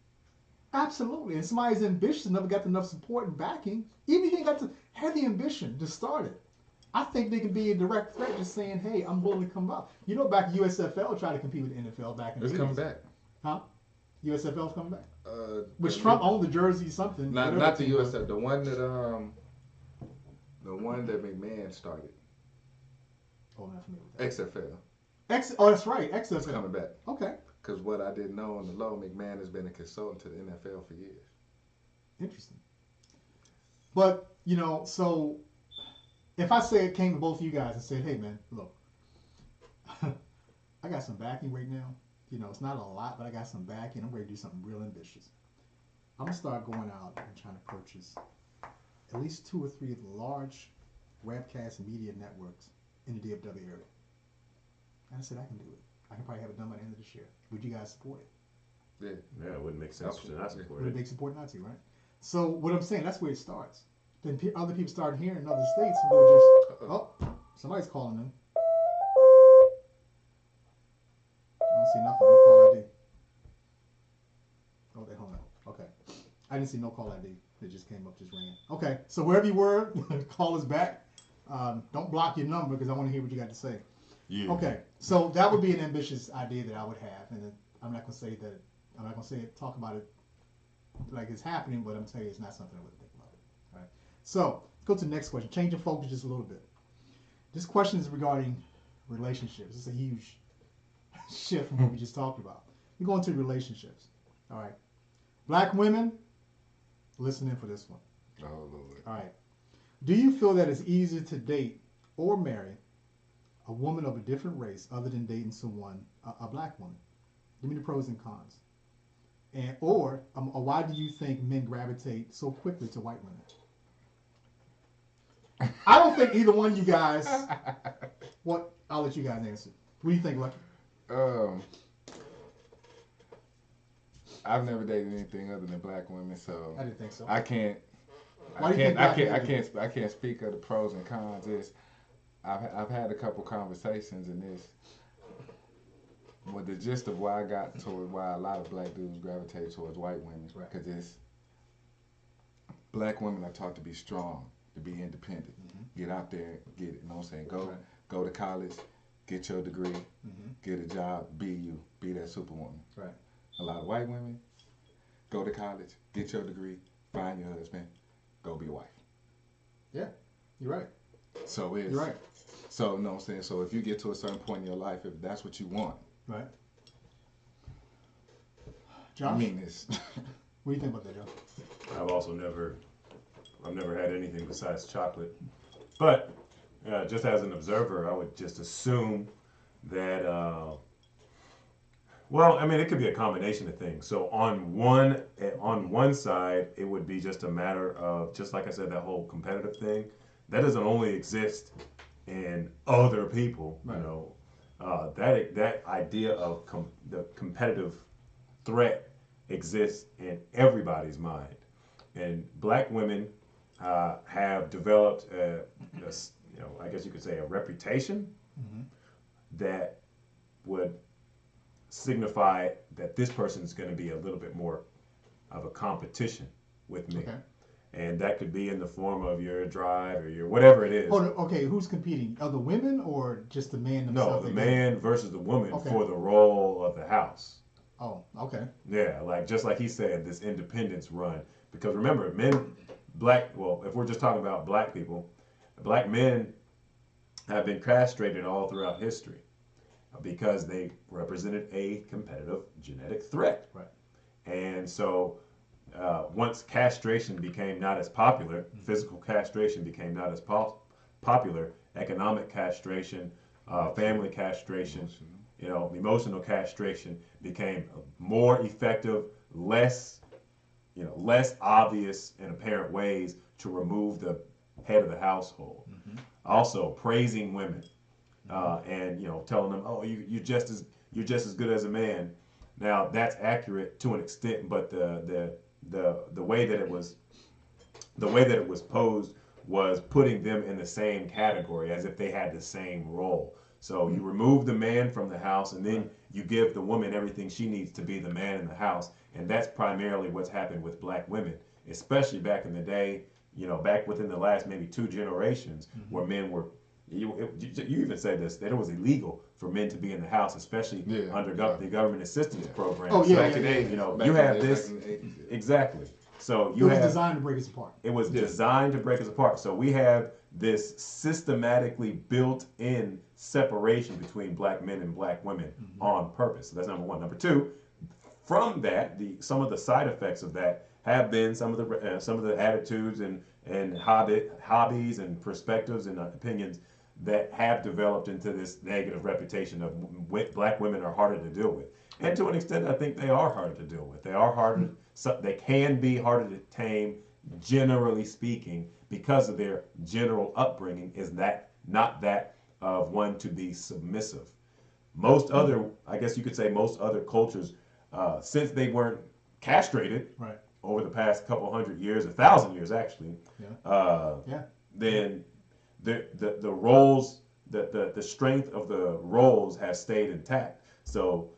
S1: Absolutely. And somebody's ambitious enough, got enough support and backing, even if you ain't got to have the ambition to start it. I think they can be a direct threat just saying, hey, I'm willing to come up. Back USFL tried to compete with the NFL back in the 80s.
S3: It's coming back.
S1: Huh? USFL's coming back?
S3: Which
S1: Trump owned the jersey something.
S3: Not the USFL. The one that McMahon started.
S1: Oh, I'm not familiar with that.
S3: XFL.
S1: Oh, that's right. XFL.
S3: It's coming back.
S1: Okay.
S3: Because what I didn't know on the low, McMahon has been a consultant to the NFL for years.
S1: Interesting. But, so if I came to both of you guys and said, hey, man, look, I got some backing right now. It's not a lot, but I got some backing. I'm ready to do something real ambitious. I'm going to start going out and trying to purchase at least 2 or 3 of the large webcast and media networks in the DFW area. And I said, I can do it. I can probably have it done by the end of this year. Would you guys support it?
S3: Yeah.
S2: Yeah, it wouldn't make sense to not support
S1: Would it
S2: it.
S1: make support not to, right? So what I'm saying, that's where it starts. Then other people start hearing in other states, and they're just, oh, somebody's calling them. I don't see nothing. No call ID. Oh, they hung up. Okay. I didn't see no call ID. It just came up, just ran. Okay. So wherever you were, call us back. Don't block your number because I want to hear what you got to say.
S3: Yeah.
S1: Okay. So that would be an ambitious idea that I would have, and I'm not gonna say that. I'm not gonna talk about it like it's happening, but I'm telling you, it's not something I would think about. All right. So let's go to the next question. Changing focus just a little bit. This question is regarding relationships. It's a huge shift from what we just talked about. We're going to relationships. All right. Black women, listen in for this one.
S3: Oh, Lord.
S1: All right. Do you feel that it's easier to date or marry a woman of a different race other than dating someone, a black woman? Give me the pros and cons. Or why do you think men gravitate so quickly to white women? I don't think either one of you guys. I'll let you guys answer. What do you think, Lucky?
S3: I've never dated anything other than black women, so
S1: I didn't think so.
S3: I can't.
S1: Why do you think black women
S3: I can't speak of the pros and cons. I've had a couple conversations in this. Well, the gist of why I got toward why a lot of black dudes gravitate towards white women,
S1: Right.
S3: because it's black women are taught to be strong, to be independent, get out there, get it. You know what I'm saying?
S1: Right.
S3: Go to college, get your degree,
S1: Mm-hmm.
S3: get a job, be you, be that superwoman.
S1: Right.
S3: A lot of white women go to college, get your degree, find your husband, go be a wife.
S1: You're right.
S3: So it's
S1: You're right.
S3: So you know what I'm saying. So if you get to a certain point in your life, if that's what you want,
S1: Right.
S3: I
S1: Josh,
S3: mean this.
S1: what do you think about that, Josh?
S2: I've never had anything besides chocolate. But just as an observer, I would just assume that, well, I mean, it could be a combination of things. So on one side, it would be just a matter of, just like I said, that whole competitive thing. That doesn't only exist in other people,
S1: Right.
S2: you know. That idea of the competitive threat exists in everybody's mind, and black women have developed I guess you could say a reputation
S1: Mm-hmm.
S2: that would signify that this person is going to be a little bit more of a competition with me.
S1: Okay.
S2: And that could be in the form of your drive or your whatever it is.
S1: Hold on, okay, who's competing? Other women or just the man
S2: No,
S1: himself?
S2: the man versus the woman
S1: Okay.
S2: for the role of the house.
S1: Oh, okay.
S2: Yeah, like just like he said, this independence run. Because remember, if we're just talking about black people, black men have been castrated all throughout history because they represented a competitive genetic threat.
S1: Right.
S2: And so once castration became not as popular, physical castration became not as popular, economic castration, family castration, emotional castration became more effective, less obvious and apparent ways to remove the head of the household.
S1: Mm-hmm.
S2: Also, praising women and telling them, "Oh, you're just as good as a man." Now that's accurate to an extent, but the way that it was posed was putting them in the same category as if they had the same role. So you remove the man from the house, and then you give the woman everything she needs to be the man in the house, and that's primarily what's happened with black women, especially back in the day. Back within the last maybe 2 generations, where men were. You even said this, that it was illegal for men to be in the house, especially under the government assistance program.
S1: Oh, yeah,
S3: Back in the 80s.
S2: You have this exactly. So
S1: It was designed to break us apart.
S2: it was designed to break us apart. So we have this systematically built-in separation between black men and black women on purpose. So that's number one. Number two, from that, some of the side effects of that have been some of the attitudes and hobbies and perspectives and opinions that have developed into this negative reputation of black women are harder to deal with. And to an extent, I think they are harder to deal with. They are harder. They can be harder to tame, generally speaking, because of their general upbringing is not that of one to be submissive. I guess you could say most other cultures, since they weren't castrated
S1: Right.
S2: over the past couple hundred years, 1,000 years actually,
S1: Yeah.
S2: then the roles, the strength of the roles has stayed intact. So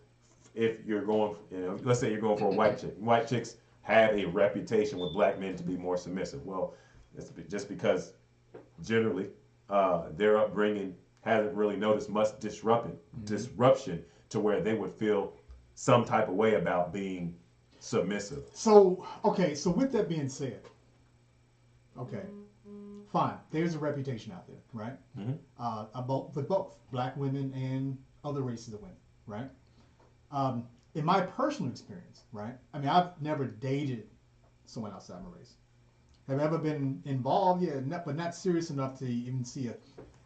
S2: if you're going, let's say you're going for a white chick. White chicks have a reputation with black men to be more submissive. Well, it's just because generally their upbringing hasn't really noticed much disruption to where they would feel some type of way about being submissive.
S1: So, okay, so with that being said, okay, fine, there's a reputation out there, right?
S2: Mm-hmm.
S1: With both black women and other races of women, right? In my personal experience, right? I mean, I've never dated someone outside my race. Have I ever been involved? Yeah, but not serious enough to even see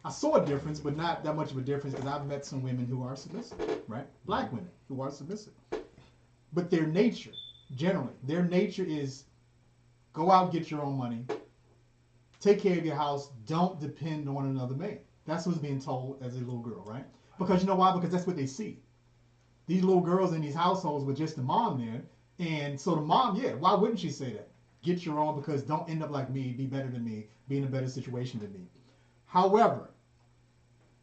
S1: I saw a difference, but not that much of a difference because I've met some women who are submissive, right? Black women who are submissive. But their nature is go out, get your own money, take care of your house, don't depend on another man. That's what's being told as a little girl, right? Because you know why? Because that's what they see. These little girls in these households with just the mom there. And so the mom, why wouldn't she say that? Get your own, because don't end up like me, be better than me, be in a better situation than me. However,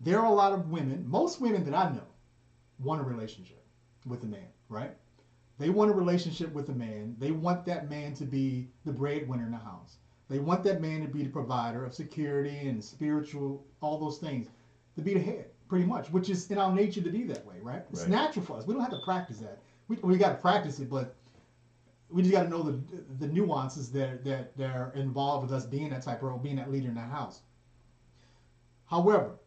S1: there are a lot of women, most women that I know, want a relationship with a man, right? They want a relationship with a man. They want that man to be the breadwinner in the house. They want that man to be the provider of security and spiritual, all those things, to be the head, pretty much, which is in our nature to be that way, right? It's
S2: Right.
S1: natural for us. We don't have to practice that. We got to practice it, but we just got to know the nuances that are involved with us being that type of role, being that leader in the house. However,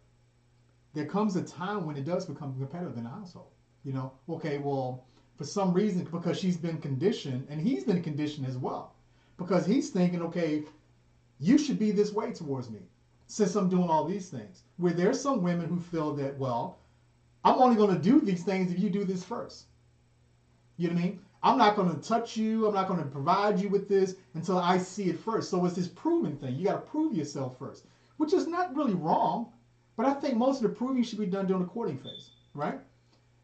S1: there comes a time when it does become competitive in the household. You know, okay, well, for some reason, because she's been conditioned, and he's been conditioned as well, because he's thinking, okay, you should be this way towards me, since I'm doing all these things. Where there's some women who feel that, well, I'm only going to do these things if you do this first. You know what I mean? I'm not going to touch you. I'm not going to provide you with this until I see it first. So it's this proving thing. You got to prove yourself first, which is not really wrong. But I think most of the proving should be done during the courting phase, right?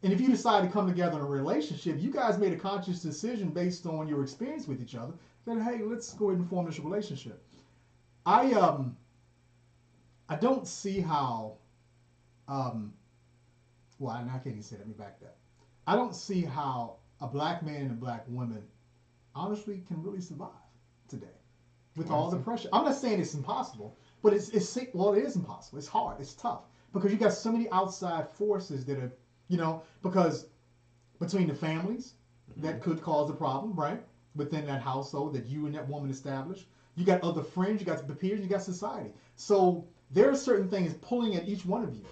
S1: And if you decide to come together in a relationship, you guys made a conscious decision based on your experience with each other that, hey, let's go ahead and form this relationship. I don't see how, well, I can't even say that. Let me back that. I don't see how a black man and a black woman honestly can really survive today with all the pressure. I'm not saying it's impossible, but it is impossible. It's hard. It's tough because you got so many outside forces that are, you know, because between the families that could cause a problem, right? Within that household that you and that woman established. You got other friends, you got the peers, you got society. So there are certain things pulling at each one of you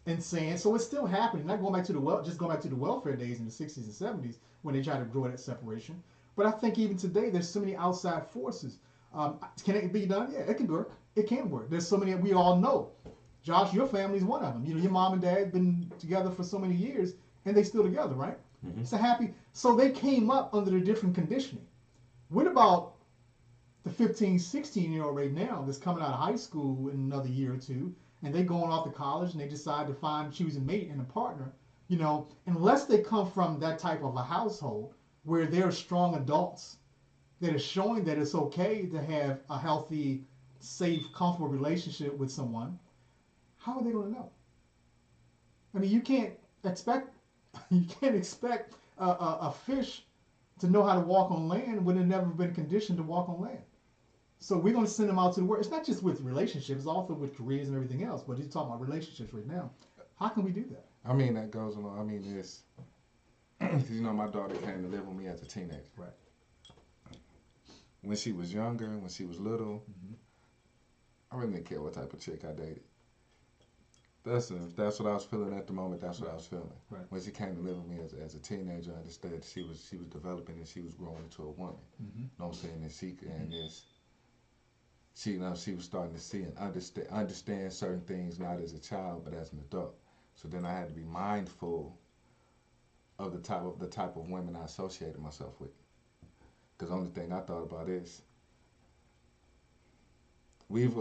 S1: and saying, so it's still happening. Not going back to the welfare days in the 60s and 70s when they tried to draw that separation. But I think even today there's so many outside forces. Can it be done? Yeah, it can work. It can work. There's so many we all know. Josh, your family's one of them. You know, your mom and dad been together for so many years and they still together, right? Mm-hmm. It's a happy. So they came up under the different conditioning. What about the 15, 16-year-old right now that's coming out of high school in another year or two, and they going off to college and they decide to choose a mate and a partner, you know, unless they come from that type of a household where they're strong adults that are showing that it's okay to have a healthy, safe, comfortable relationship with someone, how are they going to know? I mean, you can't expect a fish to know how to walk on land when they've never been conditioned to walk on land. So we're going to send them out to the world. It's not just with relationships, it's also with careers and everything else. But he's talking about relationships right now. How can we do that?
S3: I mean, that goes along. I mean, it's, you know, my daughter came to live with me as a teenager.
S1: Right.
S3: When she was younger, when she was little, I really didn't care what type of chick I dated. That's what I was feeling at the moment. That's what I was feeling.
S1: Right.
S3: When she came to live with me as a teenager, I understood she was developing and she was growing into a woman. You know what I'm saying? And she was starting to see and understand certain things, not as a child but as an adult. So then I had to be mindful of the type of women I associated myself with. Because the only thing I thought about is we've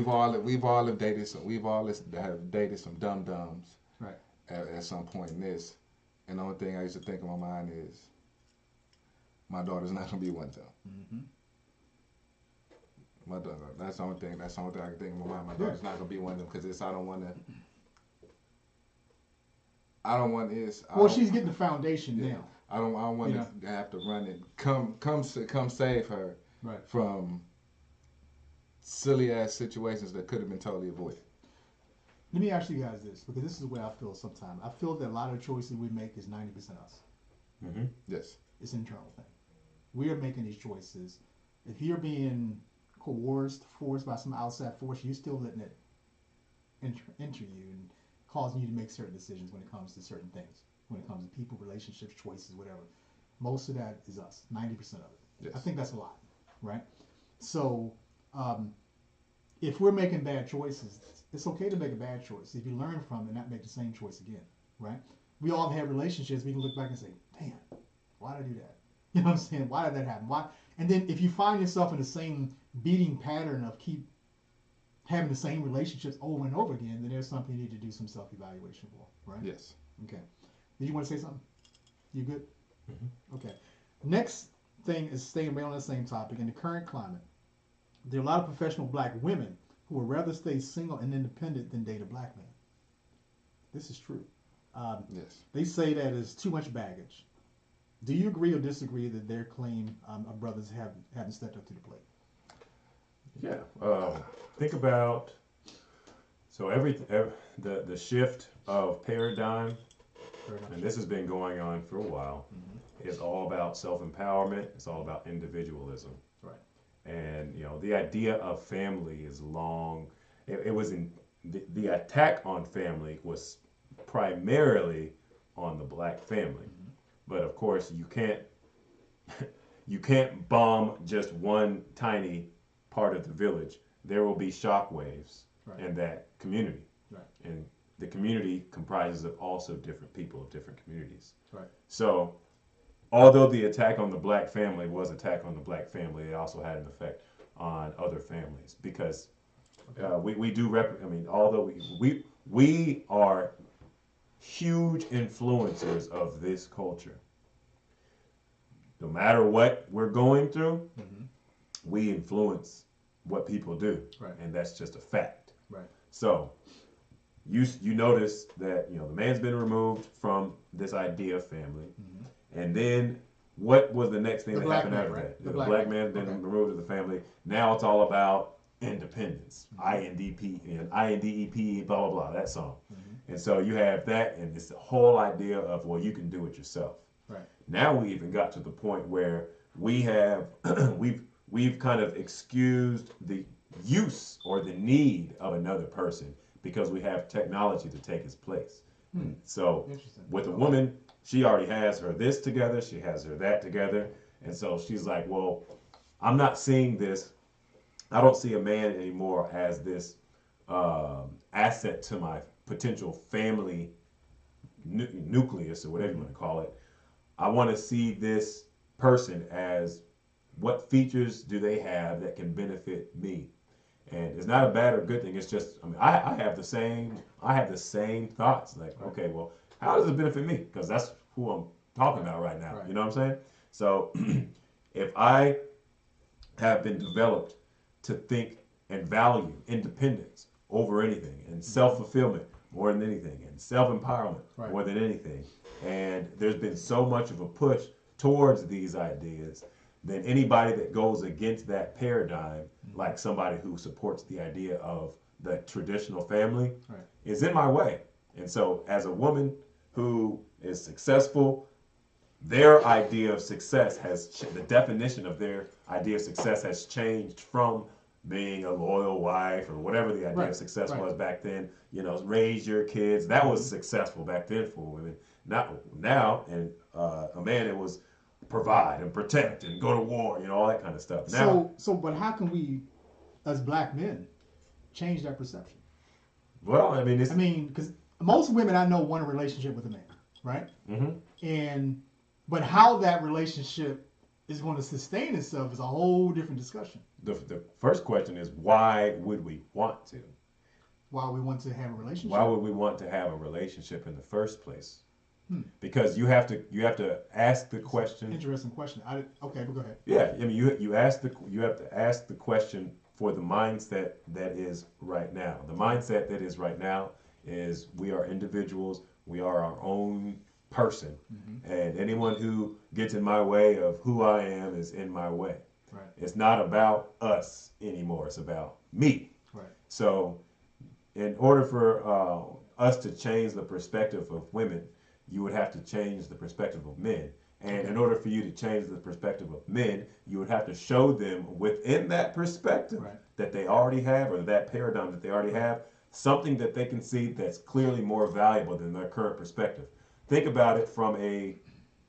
S3: all have dated some dum dums,
S1: right,
S3: at some point in this, and the only thing I used to think in my mind is my daughter's not gonna be one of them. My daughter, that's the only thing I can think in my mind. My daughter's not gonna be one of them because I don't want this.
S1: Well, she's getting the foundation now.
S3: I don't want to have to run it. Come save her from silly ass situations that could have been totally avoided.
S1: Let me ask you guys this, because this is the way I feel sometimes. I feel that a lot of the choices we make is 90% us.
S3: Yes.
S1: It's an internal thing. We are making these choices. If you're being forced by some outside force, you're still letting it enter you and causing you to make certain decisions when it comes to certain things. When it comes to people, relationships, choices, whatever. Most of that is us, 90% of it.
S3: Yes.
S1: I think that's a lot, right? So if we're making bad choices, it's okay to make a bad choice. If you learn from it and not make the same choice again, right? We all have relationships. We can look back and say, damn, why did I do that? You know what I'm saying? Why did that happen? Why? And then if you find yourself in the same beating pattern of keep having the same relationships over and over again, then there's something you need to do some self-evaluation for, right?
S3: Yes.
S1: Okay. Did you want to say something? You good? Okay. Next thing is staying right on the same topic. In the current climate, there are a lot of professional black women who would rather stay single and independent than date a black man. This is true.
S3: Yes.
S1: They say that is too much baggage. Do you agree or disagree that their claim of brothers haven't stepped up to the plate?
S2: Yeah. Think about the shift of paradigm, and this has been going on for a while. Is all about self-empowerment. It's all about individualism.
S1: Right.
S2: And the idea of family is long. It was in the attack on family was primarily on the black family, but of course you can't bomb just one tiny part of the village. There will be shockwaves in that community, and the community comprises of also different people of different communities.
S1: Right.
S2: So, although the attack on the black family was attack on the black family, it also had an effect on other families because we do I mean, although we are huge influencers of this culture. No matter what we're going through, we influence what people do, and that's just a fact.
S1: Right.
S2: So you notice that the man's been removed from this idea of family, and then what was the next thing that happened after that? The black man's been removed of the family. Now it's all about independence, INDEP, blah blah blah, that song. And so you have that, and it's the whole idea of, well, you can do it yourself.
S1: Right.
S2: Now we even got to the point where we have we've kind of excused the use or the need of another person because we have technology to take its place. So with a woman, she already has her this together, she has her that together, and so she's like, well, I'm not seeing this. I don't see a man anymore as this asset to my potential family nucleus or whatever you want to call it. I want to see this person as what features do they have that can benefit me. And it's not a bad or good thing. It's just, I mean, I have the same thoughts. Like, okay, well, how does it benefit me? Because that's who I'm talking about right now. You know what I'm saying? So if I have been developed to think and value independence over anything, and self-fulfillment more than anything, and self-empowerment more than anything, and there's been so much of a push towards these ideas, then anybody that goes against that paradigm, like somebody who supports the idea of the traditional family, is in my way. And so as a woman who is successful, their idea of success the definition of their idea of success has changed from being a loyal wife or whatever the idea of success was back then. Raise your kids. That was successful back then for women. Now, and a man, it was provide and protect and go to war, all that kind of stuff. Now,
S1: but how can we, as black men, change that perception?
S2: Well, I mean,
S1: because most women I know want a relationship with a man, right?
S2: Mm-hmm.
S1: But how that relationship is going to sustain itself is a whole different discussion.
S2: The first question is, why would we want to?
S1: Why we want to have a relationship?
S2: Why would we want to have a relationship in the first place? Because you have to ask the question.
S1: Interesting question. Okay, but go ahead.
S2: Yeah, I mean, you have to ask the question for the mindset that is right now. The mindset that is right now is we are individuals. We are our own person, and anyone who gets in my way of who I am is in my way.
S1: Right.
S2: It's not about us anymore. It's about me.
S1: Right.
S2: So, in order for us to change the perspective of women, you would have to change the perspective of men. And in order for you to change the perspective of men, you would have to show them within that perspective that they already have, or that paradigm that they already have, something that they can see that's clearly more valuable than their current perspective. Think about it from a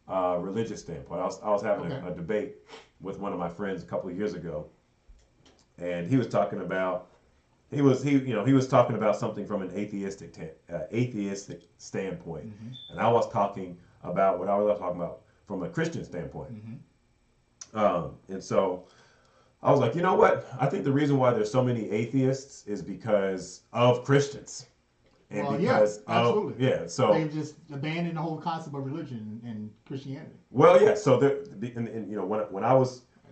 S2: religious standpoint. I was having a debate with one of my friends a couple of years ago, and he was talking about he was talking about something from an atheistic standpoint, and I was talking about what I was talking about from a Christian standpoint. And so I was like, you know what? I think the reason why there's so many atheists is because of Christians. And
S1: absolutely.
S2: So
S1: they've just abandoned the whole concept of religion and Christianity.
S2: Well, yeah. So when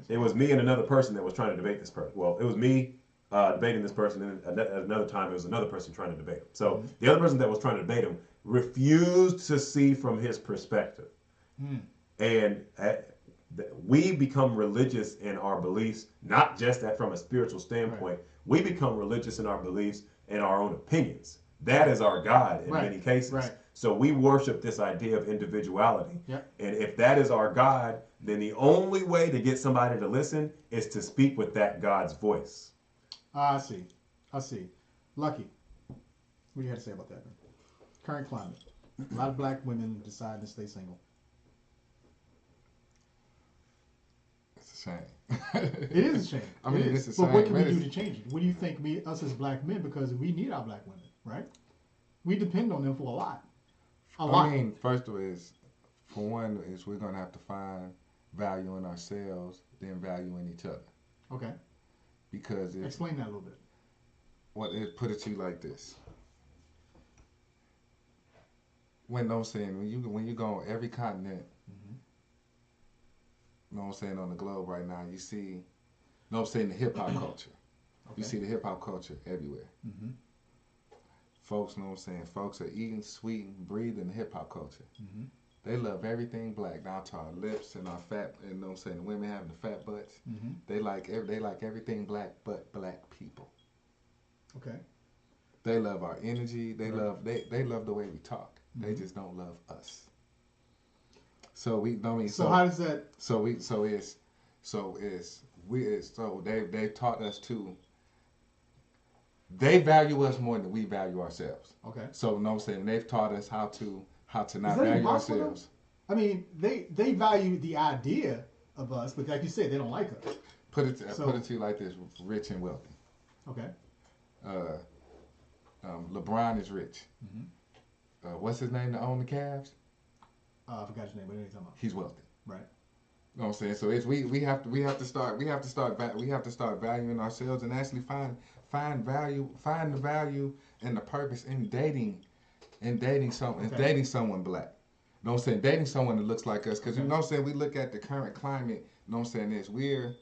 S2: it was me and another person that was trying to debate this person. Well, it was me, debating this person, and at another time it was another person trying to debate him. So the other person that was trying to debate him refused to see from his perspective, and we become religious in our beliefs, not just that from a spiritual standpoint. Right. We become religious in our beliefs and our own opinions. That is our God in many cases. Right. So we worship this idea of individuality. Yep. And if that is our God, then the only way to get somebody to listen is to speak with that God's voice.
S1: I see. Lucky, what do you have to say about that? Current climate. A lot of black women decide to stay single.
S3: It's a shame.
S1: It is a shame.
S3: I mean, it's a
S1: shame. But what can we
S3: do
S1: to change it? What do you think us as black men, because we need our black women, right? We depend on them for a lot.
S3: I mean, first of all, for one, we're going to have to find value in ourselves, then value in each other.
S1: Okay.
S3: Because
S1: explain that a little bit.
S3: Well, put it to you like this. When you go on every continent, you know what I'm saying, on the globe right now, you see, you know what I'm saying, the hip hop culture. Okay. You see the hip hop culture everywhere. Mm-hmm. Folks, know what I'm saying, folks are eating, sweet, breathing the hip hop culture. Mm-hmm. They love everything black, down to our lips and our fat, and you know what I'm saying, the women having the fat butts. Mm-hmm. They like everything black but black people. Okay. They love our energy. They love the way we talk. Mm-hmm. They just don't love us. So how does that? They taught us to. They value us more than we value ourselves. Okay. So you know what I'm saying, they've taught us how to not value ourselves.
S1: I mean, they value the idea of us, but like you said, they don't like us.
S3: Put it to you like this: rich and wealthy.
S1: Okay.
S3: LeBron is rich. Mm-hmm. What's his name to own the Cavs?
S1: I forgot his name. What are you talking about?
S3: He's wealthy.
S1: Right.
S3: You know what I'm saying? So we have to start valuing ourselves and actually find the value and the purpose in dating someone black. You know what I'm saying? Dating someone that looks like us, because you know what I'm saying, we look at the current climate, you know what I'm saying, we're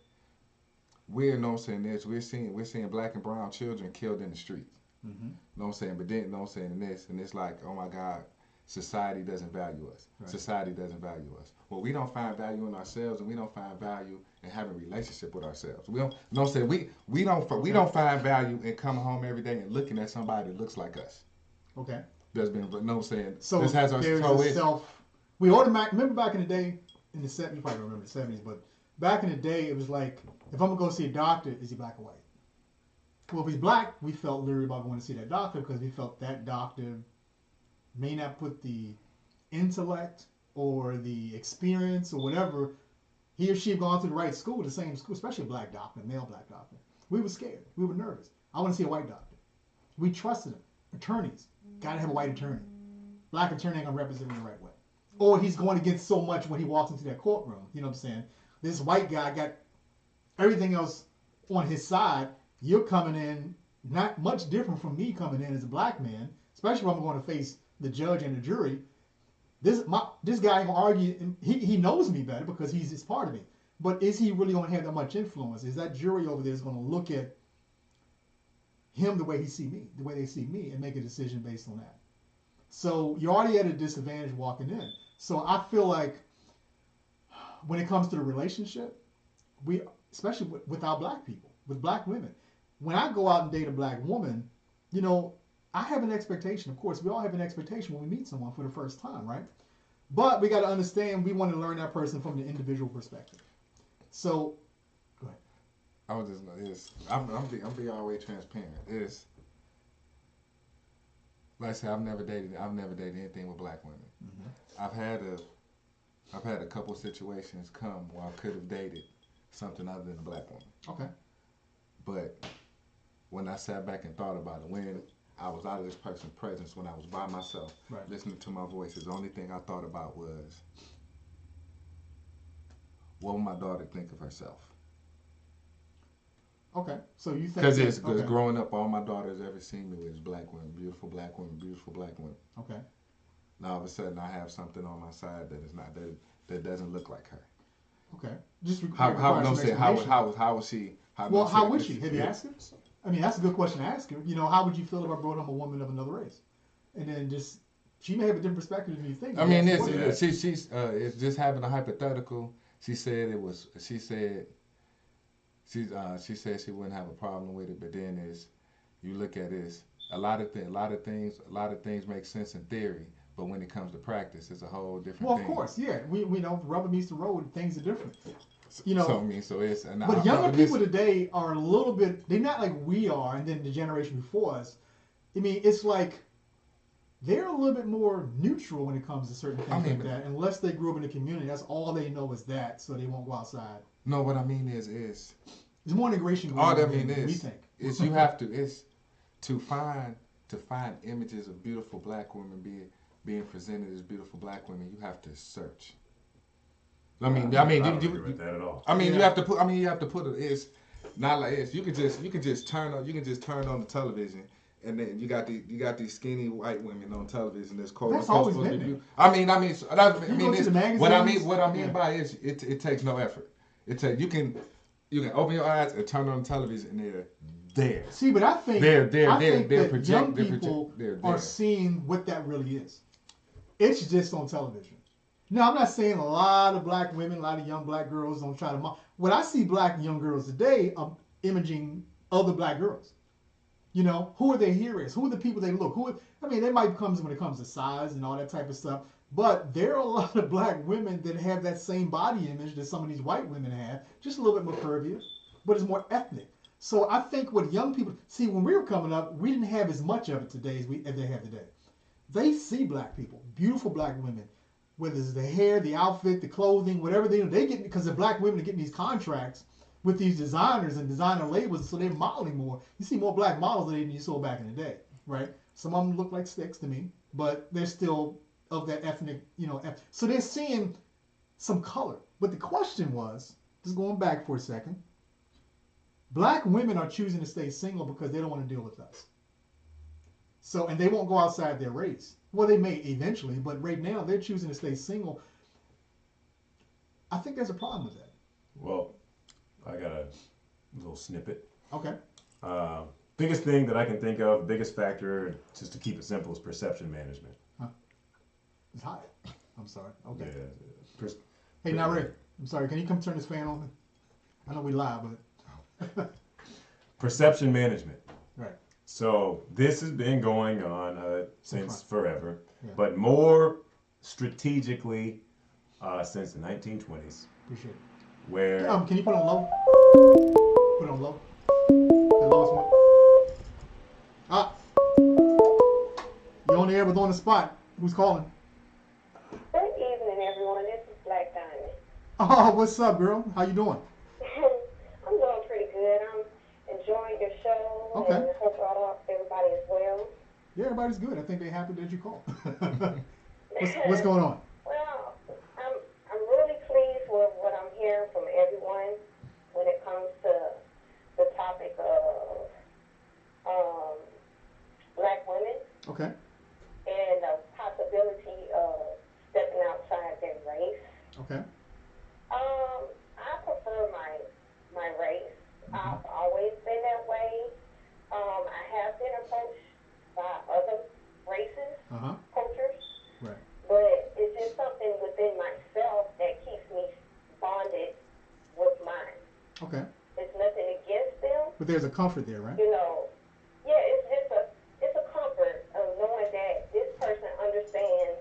S3: you know what I'm saying, we're seeing black and brown children killed in the streets. Mm-hmm. You know what I'm saying? But then, you know what I'm saying, and it's like, oh my God, society doesn't value us. Right. Society doesn't value us. Well, we don't find value in ourselves, and we don't find value in having a relationship with ourselves. We don't, you know what I'm saying, we don't find value in coming home every day and looking at somebody that looks like us. Okay. There's been, you know what I'm saying,
S1: so this has our we automatically, remember back in the day, in the 70s, you probably remember the 70s, but back in the day, it was like, if I'm going to go see a doctor, is he black or white? Well, if he's black, we felt leery about going to see that doctor because we felt that doctor may not put the intellect or the experience or whatever, he or she had gone to the right school, the same school, especially a black doctor, male black doctor. We were scared. We were nervous. I want to see a white doctor. We trusted him. Attorneys, got to have a white attorney. Black attorney ain't going to represent me the right way. Or he's going against so much when he walks into that courtroom. You know what I'm saying? This white guy got everything else on his side. You're coming in not much different from me coming in as a black man, especially when I'm going to face the judge and the jury. This guy ain't gonna argue. He knows me better because he's part of me. But is he really gonna have that much influence? Is that jury over there is gonna look at him the way they see me, and make a decision based on that? So you're already at a disadvantage walking in. So I feel like when it comes to the relationship, we, especially with our black people, with black women, when I go out and date a black woman, you know, I have an expectation. Of course, we all have an expectation when we meet someone for the first time, right? But we got to understand we want to learn that person from the individual perspective. So, go ahead.
S3: I was just, I'm be all the way transparent. It's like I said, I've never dated anything with black women. Mm-hmm. I've had a couple of situations come where I could have dated something other than a black woman. Okay. But when I sat back and thought about it, when I was out of this person's presence, when I was by myself, right, listening to my voices, the only thing I thought about was, what will my daughter think of herself?
S1: Okay, so you think...
S3: Because growing up, all my daughter's ever seen me was black women, beautiful black women, beautiful black women. Okay. Now all of a sudden, I have something on my side that is not that doesn't look like her.
S1: Okay. Just
S3: how was she?
S1: How was she? Have you asked her? I mean, that's a good question to ask her. You know, how would you feel if I brought home a woman of another race? And then just, she may have a different perspective than you think.
S3: I mean,
S1: Yes,
S3: it's just having a hypothetical. She said it was. She said she wouldn't have a problem with it, but then is you look at this. A lot of things make sense in theory, but when it comes to practice, it's a whole different
S1: well,
S3: thing.
S1: of course, yeah. We know rubber meets the road. Things are different. You know,
S3: So I mean, so it's
S1: but younger people today are a little bit. They're not like we are, and then the generation before us. I mean, it's like they're a little bit more neutral when it comes to certain things like that. Unless they grew up in the community, that's all they know is that, so they won't go outside.
S3: No, what I mean is
S1: there's more integration going
S3: all
S1: on
S3: that
S1: than
S3: mean
S1: we
S3: is
S1: think.
S3: is you have to is to find images of beautiful black women being presented as beautiful black women. You have to search. I mean,
S2: I don't agree with that at all.
S3: I mean, you have to put. I mean, you have to put it. It's not like it's. You can just turn on the television, and then you got these skinny white women on television. That's
S1: always been there.
S3: I mean, so that's, I mean, what I mean
S1: yeah.
S3: by is it takes no effort. You can open your eyes and turn on the television, and they're there.
S1: See, but I think
S3: they're
S1: young people are seeing what that really is. It's just on television. Now, I'm not saying a lot of black women, a lot of young black girls don't try to. When I see black young girls today, I'm imaging other black girls. You know, who are their heroes? Who are the people they look? I mean, they might come when it comes to size and all that type of stuff. But there are a lot of black women that have that same body image that some of these white women have, just a little bit more curvier, but it's more ethnic. So I think what young people see when we were coming up, we didn't have as much of it today as they have today. They see black people, beautiful black women, whether it's the hair, the outfit, the clothing, whatever they get, because the black women are getting these contracts with these designers and designer labels, so they're modeling more. You see more black models than you saw back in the day, right? Some of them look like sticks to me, but they're still of that ethnic, so they're seeing some color. But the question was, just going back for a second, black women are choosing to stay single because they don't want to deal with us. So, and they won't go outside their race. Well, they may eventually, but right now they're choosing to stay single. I think there's a problem with that.
S2: Well, I got a little snippet.
S1: Okay.
S2: Biggest thing that I can think of, biggest factor, just to keep it simple, is perception management.
S1: It's hot. I'm sorry. Okay.
S2: Yeah.
S1: Hey, now Ray, I'm sorry. Can you come turn this fan on? I know we live, but
S2: perception management.
S1: Right.
S2: So this has been going on since forever,
S1: Yeah.
S2: but more strategically since the 1920s.
S1: Appreciate it.
S2: Where?
S1: Can you put on low? Put on low. The lowest one. Ah. You're on the air, but on the spot. Who's calling?
S4: Good evening, everyone. This is Black Diamond.
S1: Oh, what's up, girl? How you doing?
S4: I'm doing pretty good. I'm enjoying your show.
S1: Okay.
S4: And I hope everybody is well.
S1: Yeah, everybody's good. I think they're happy that you called. what's going on?
S4: Well, I'm really pleased with what I'm hearing from everyone when it comes to the topic of black women
S1: Okay.
S4: and the possibility of stepping outside their race.
S1: Okay.
S4: I prefer my race. I've always been that way. I have been approached by other races, cultures,
S1: Right.
S4: but it's just something within myself that keeps me bonded with mine.
S1: Okay.
S4: It's nothing against them,
S1: But there's a comfort there, right?
S4: Yeah, it's a comfort of knowing that this person understands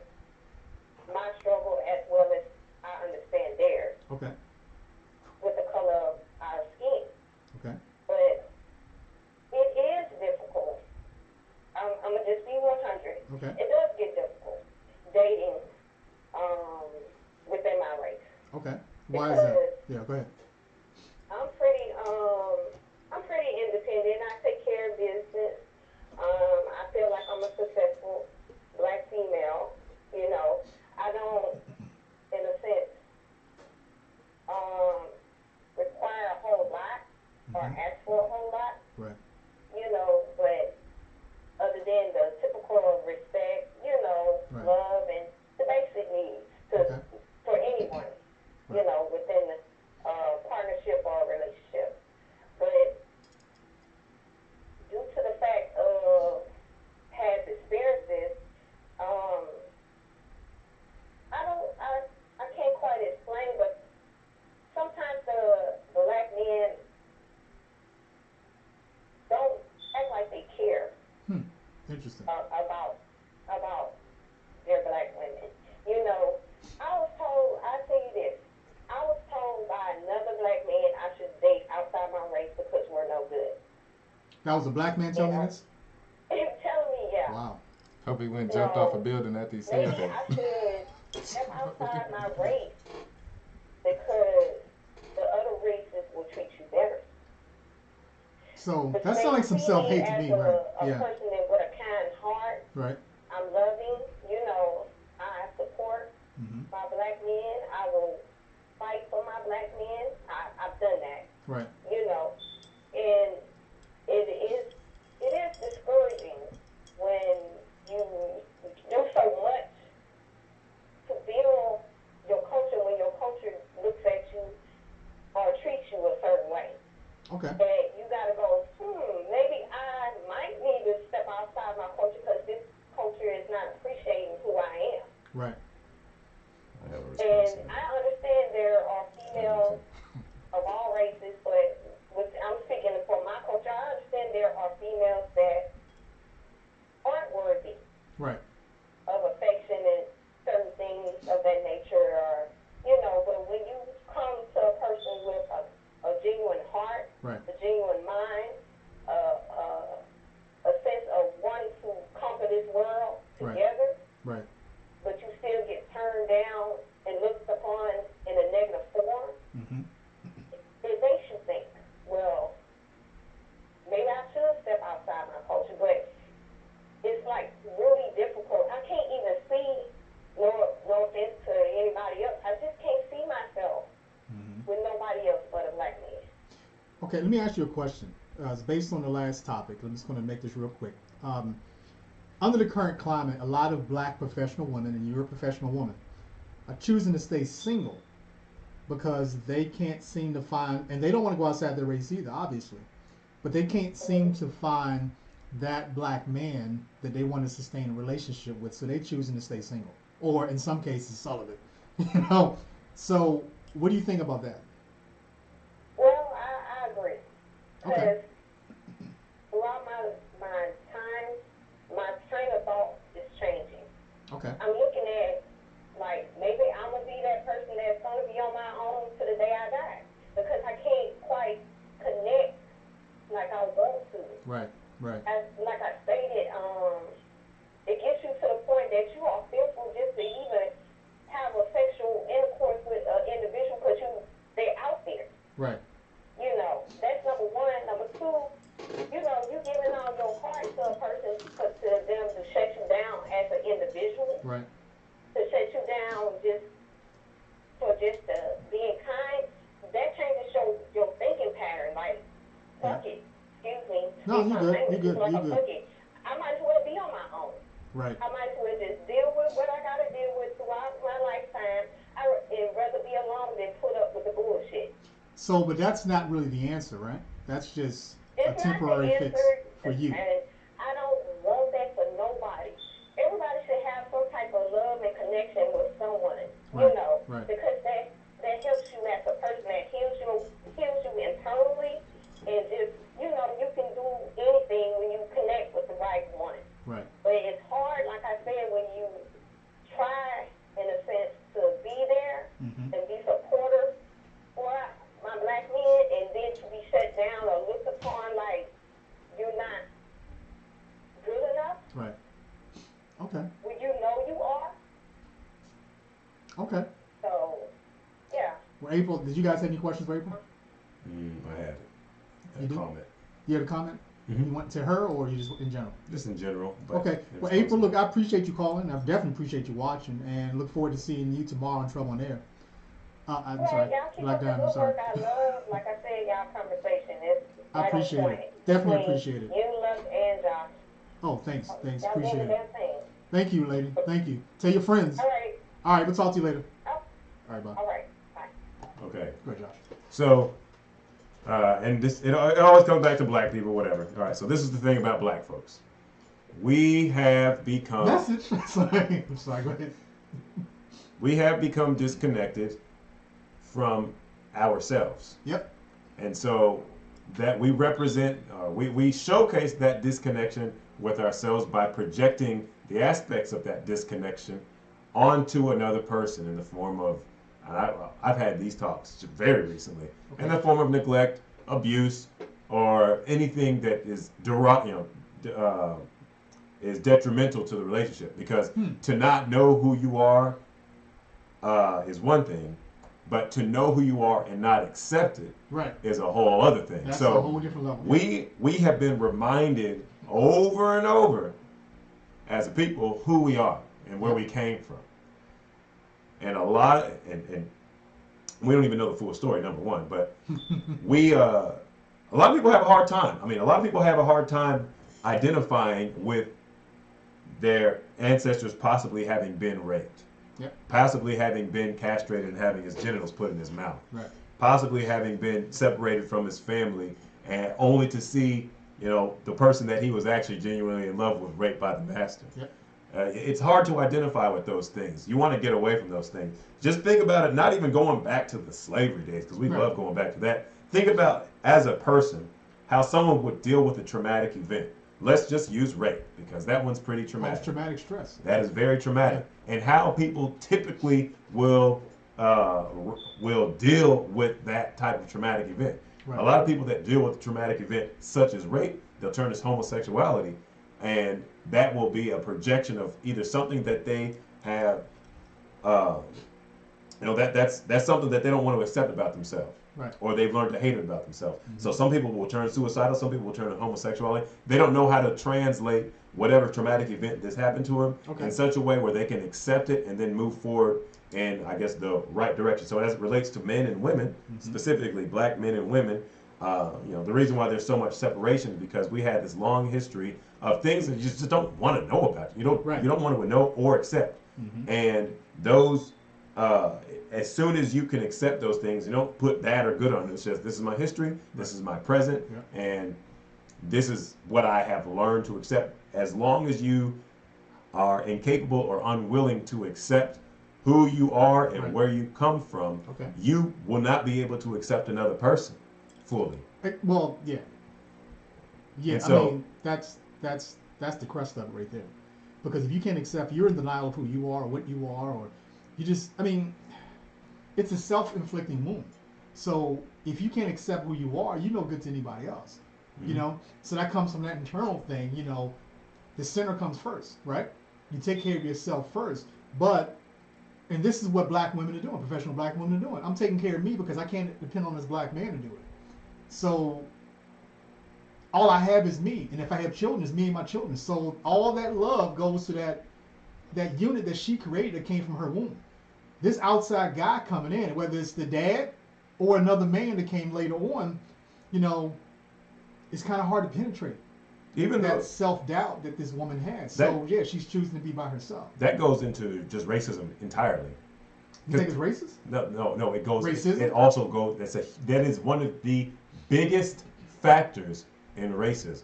S4: my struggle as well as I understand theirs
S1: Okay.
S4: with the color of our skin.
S1: Okay.
S4: But it is difficult. I'm gonna just be 100.
S1: Okay.
S4: It does get difficult dating within my race.
S1: Okay. Why is that? Yeah, go ahead.
S4: I'm pretty independent. I take care of business. I feel like I'm a successful black female. I don't, in a sense, require a whole lot or ask for a whole lot.
S1: Right.
S4: But other than the typical respect,
S1: Right.
S4: love and the basic needs
S1: Okay.
S4: for anyone,
S1: Right.
S4: within
S1: Interesting.
S4: About their black women. You know, I tell you this, I was told by another black man I should date outside my race because we're no good.
S1: That was a black man telling you this?
S4: Him telling me, yeah.
S1: Wow.
S3: Hope he went jumped off a building after he said
S4: Maybe
S3: that.
S4: I should step outside my race because the other races will treat you better.
S1: So
S4: But
S1: that
S4: they
S1: sounds like some
S4: see
S1: self hate
S4: me
S1: to
S4: as
S1: me, right?
S4: a
S1: Yeah.
S4: person that with a kind heart.
S1: Right.
S4: I'm loving. You know, I support
S1: Mm-hmm.
S4: my black men. I will fight for my black men. I've done that.
S1: Right.
S4: You know, and it is discouraging when you do so much to build your culture when your culture looks at you or treats you a certain way.
S1: Okay.
S4: And you gotta go, maybe I might need to step outside my culture because this culture is not appreciating who I am.
S1: Right.
S2: I have a
S4: And
S2: response.
S4: I understand there are females of all races, but I'm speaking for my culture. I understand there are females that aren't worthy
S1: Right.
S4: of affection and certain things of that nature, or but when you come to a person with a genuine heart,
S1: Right.
S4: a genuine mind, a sense of wanting to conquer this world
S1: Right.
S4: together,
S1: Right.
S4: but you still get turned down and looked upon in a negative form,
S1: Mm-hmm.
S4: it makes you think, well, maybe I should step outside my culture, but it's like really difficult. I can't even see, no offense to anybody else, I just can't see myself
S1: Mm-hmm.
S4: with nobody else but a black man.
S1: Okay, let me ask you a question. It's based on the last topic. I'm just going to make this real quick. Under the current climate, a lot of black professional women, and you're a professional woman, are choosing to stay single because they can't seem to find, and they don't want to go outside their race either, obviously, but they can't seem to find that black man that they want to sustain a relationship with, so they're choosing to stay single, or in some cases, celibate. So what do you think about that?
S4: Well, I agree. Because
S1: Okay.
S4: throughout my time, my train of thought is changing.
S1: Okay.
S4: I'm looking at, like, maybe I'm going to be that person that's going to be on my own to the day I die. Because I can't quite connect like I want to.
S1: Right. Right.
S4: Like I stated, it gets you to the point that you are fearful just to even have a sexual intercourse with an individual because they're out there.
S1: Right.
S4: That's number one. Number two, you giving all your heart to a person for to them to shut you down as an individual,
S1: Right.
S4: to shut you down just being kind. That changes your thinking pattern. Like, fuck it. Excuse me.
S1: No,
S4: Excuse
S1: you
S4: my
S1: good.
S4: language.
S1: You good.
S4: Like
S1: You
S4: a
S1: good.
S4: fuck it. I might as well be on my own.
S1: Right.
S4: I might as well just deal with what I gotta deal with throughout my lifetime. I'd rather be alone than put up with the bullshit.
S1: So, but that's not really the answer, right? That's just a
S4: It's not the
S1: temporary fix
S4: answer,
S1: for you.
S4: and I don't want that for nobody. Everybody should have some type of love and connection with someone,
S1: Right, right.
S4: because that helps you as a person. That heals you internally, and just you can do anything when you connect with the right one.
S1: Right.
S4: But it's hard, like I said, when you try, in a sense, to be there
S1: Mm-hmm.
S4: and be supportive for my black men, and then to be shut down or looked upon like you're not good enough
S1: Right. Okay.
S4: when you know you are.
S1: Okay.
S4: So, yeah.
S1: Well, April, did you guys have any questions for April?
S2: I had
S1: You
S2: a
S1: do?
S2: comment.
S1: You had a comment?
S2: Mhm.
S1: You went to her or you just in general?
S2: Just in general. But
S1: Okay.
S2: it
S1: Well,
S2: was
S1: April,
S2: close.
S1: look, I appreciate you calling. I definitely appreciate you watching, and look forward to seeing you tomorrow on Trouble on Air. I'm
S4: Well,
S1: sorry,
S4: y'all keep
S1: Black
S4: up the
S1: Diamond. I'm
S4: good
S1: sorry.
S4: work. I love, like I said, y'all conversation. It's
S1: I
S4: right
S1: appreciate
S4: on
S1: it.
S4: point.
S1: Definitely
S4: Between
S1: appreciate it.
S4: You, Lux, and Josh.
S1: Oh, thanks. Thanks.
S4: Y'all doing
S1: Appreciate
S4: the
S1: it.
S4: damn thing.
S1: Thank you, lady. Thank you. Tell your friends.
S4: All right.
S1: All right. We'll talk to you later.
S4: Oh,
S1: All right. Bye.
S4: all right. Bye.
S2: Okay.
S1: Good, Josh.
S2: So, and it always comes back to black people, whatever. All right. So this is the thing about black folks. We have become
S1: Message. Sorry. I'm sorry. Go ahead.
S2: we have become disconnected from ourselves.
S1: Yep.
S2: And so that we represent, we showcase that disconnection with ourselves by projecting the aspects of that disconnection onto another person in the form of, and I've had these talks very recently, in the form of neglect, abuse, or anything that is is detrimental to the relationship. Because to not know who you are is one thing, but to know who you are and not accept it
S1: Right.
S2: is a whole other thing.
S1: That's
S2: So
S1: a whole different level.
S2: we have been reminded over and over as a people who we are and where we came from. And a lot, and we don't even know the full story, number one, but a lot of people have a hard time. I mean, a lot of people have a hard time identifying with their ancestors possibly having been raped, possibly having been castrated and having his genitals put in his mouth,
S1: Right.
S2: possibly having been separated from his family and only to see, the person that he was actually genuinely in love with raped by the master.
S1: Yep.
S2: It's hard to identify with those things. You want to get away from those things. Just think about it, not even going back to the slavery days, because we love going back to that. Think about, as a person, how someone would deal with a traumatic event. Let's just use rape, because that one's pretty traumatic.
S1: That's traumatic stress.
S2: That is very traumatic. And how people typically will deal with that type of traumatic event.
S1: Right.
S2: A lot of people that deal with a traumatic event such as rape, they'll turn to homosexuality, and that will be a projection of either something that they have, that's something that they don't want to accept about themselves.
S1: Right.
S2: Or they've learned to hate it about themselves. So some people will turn suicidal, some people will turn to homosexuality. They don't know how to translate whatever traumatic event that's happened to them in such a way where they can accept it and then move forward in, I guess, the right direction. So as it relates to men and women, specifically black men and women, the reason why there's so much separation is because we had this long history of things that you just don't want to know about. You don't want to know or accept. And those, as soon as you can accept those things, you don't put bad or good on it. It's just, this is my history, this is my present, and this is what I have learned to accept. As long as you are incapable or unwilling to accept who you are and where you come from, you will not be able to accept another person fully.
S1: Well, yeah.
S2: And
S1: I
S2: so-
S1: mean, that's the crust of it right there. Because if you can't accept, you're in denial of who you are or what you are, or you just, I mean, it's a self-inflicting wound. So if you can't accept who you are, you're no good to anybody else. So that comes from that internal thing. The center comes first, right? You take care of yourself first. And this is what black women are doing, professional black women are doing. I'm taking care of me because I can't depend on this black man to do it. So all I have is me, and if I have children, it's me and my children. So all that love goes to that unit that she created that came from her womb. This outside guy coming in, whether it's the dad or another man that came later on, it's kind of hard to penetrate.
S2: Even
S1: That
S2: though
S1: self-doubt that this woman has. So yeah, she's choosing to be by herself.
S2: that goes into just racism entirely.
S1: You think it's racist?
S2: No, it goes.
S1: Racism?
S2: It also goes. That is one of the biggest factors in racism.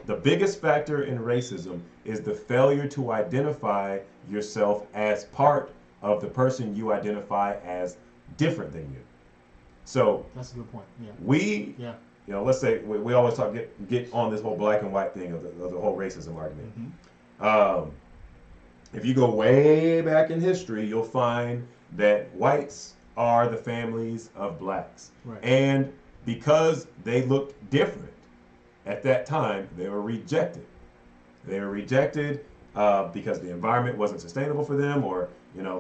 S2: The biggest factor in racism is the failure to identify yourself as part of the person you identify as different than you. So
S1: That's a good point. Yeah.
S2: we, let's say we always talk get on this whole black and white thing of the whole racism argument. If you go way back in history, you'll find that whites are the families of blacks.
S1: Right.
S2: And because they looked different at that time, they were rejected. They were rejected because the environment wasn't sustainable for them, or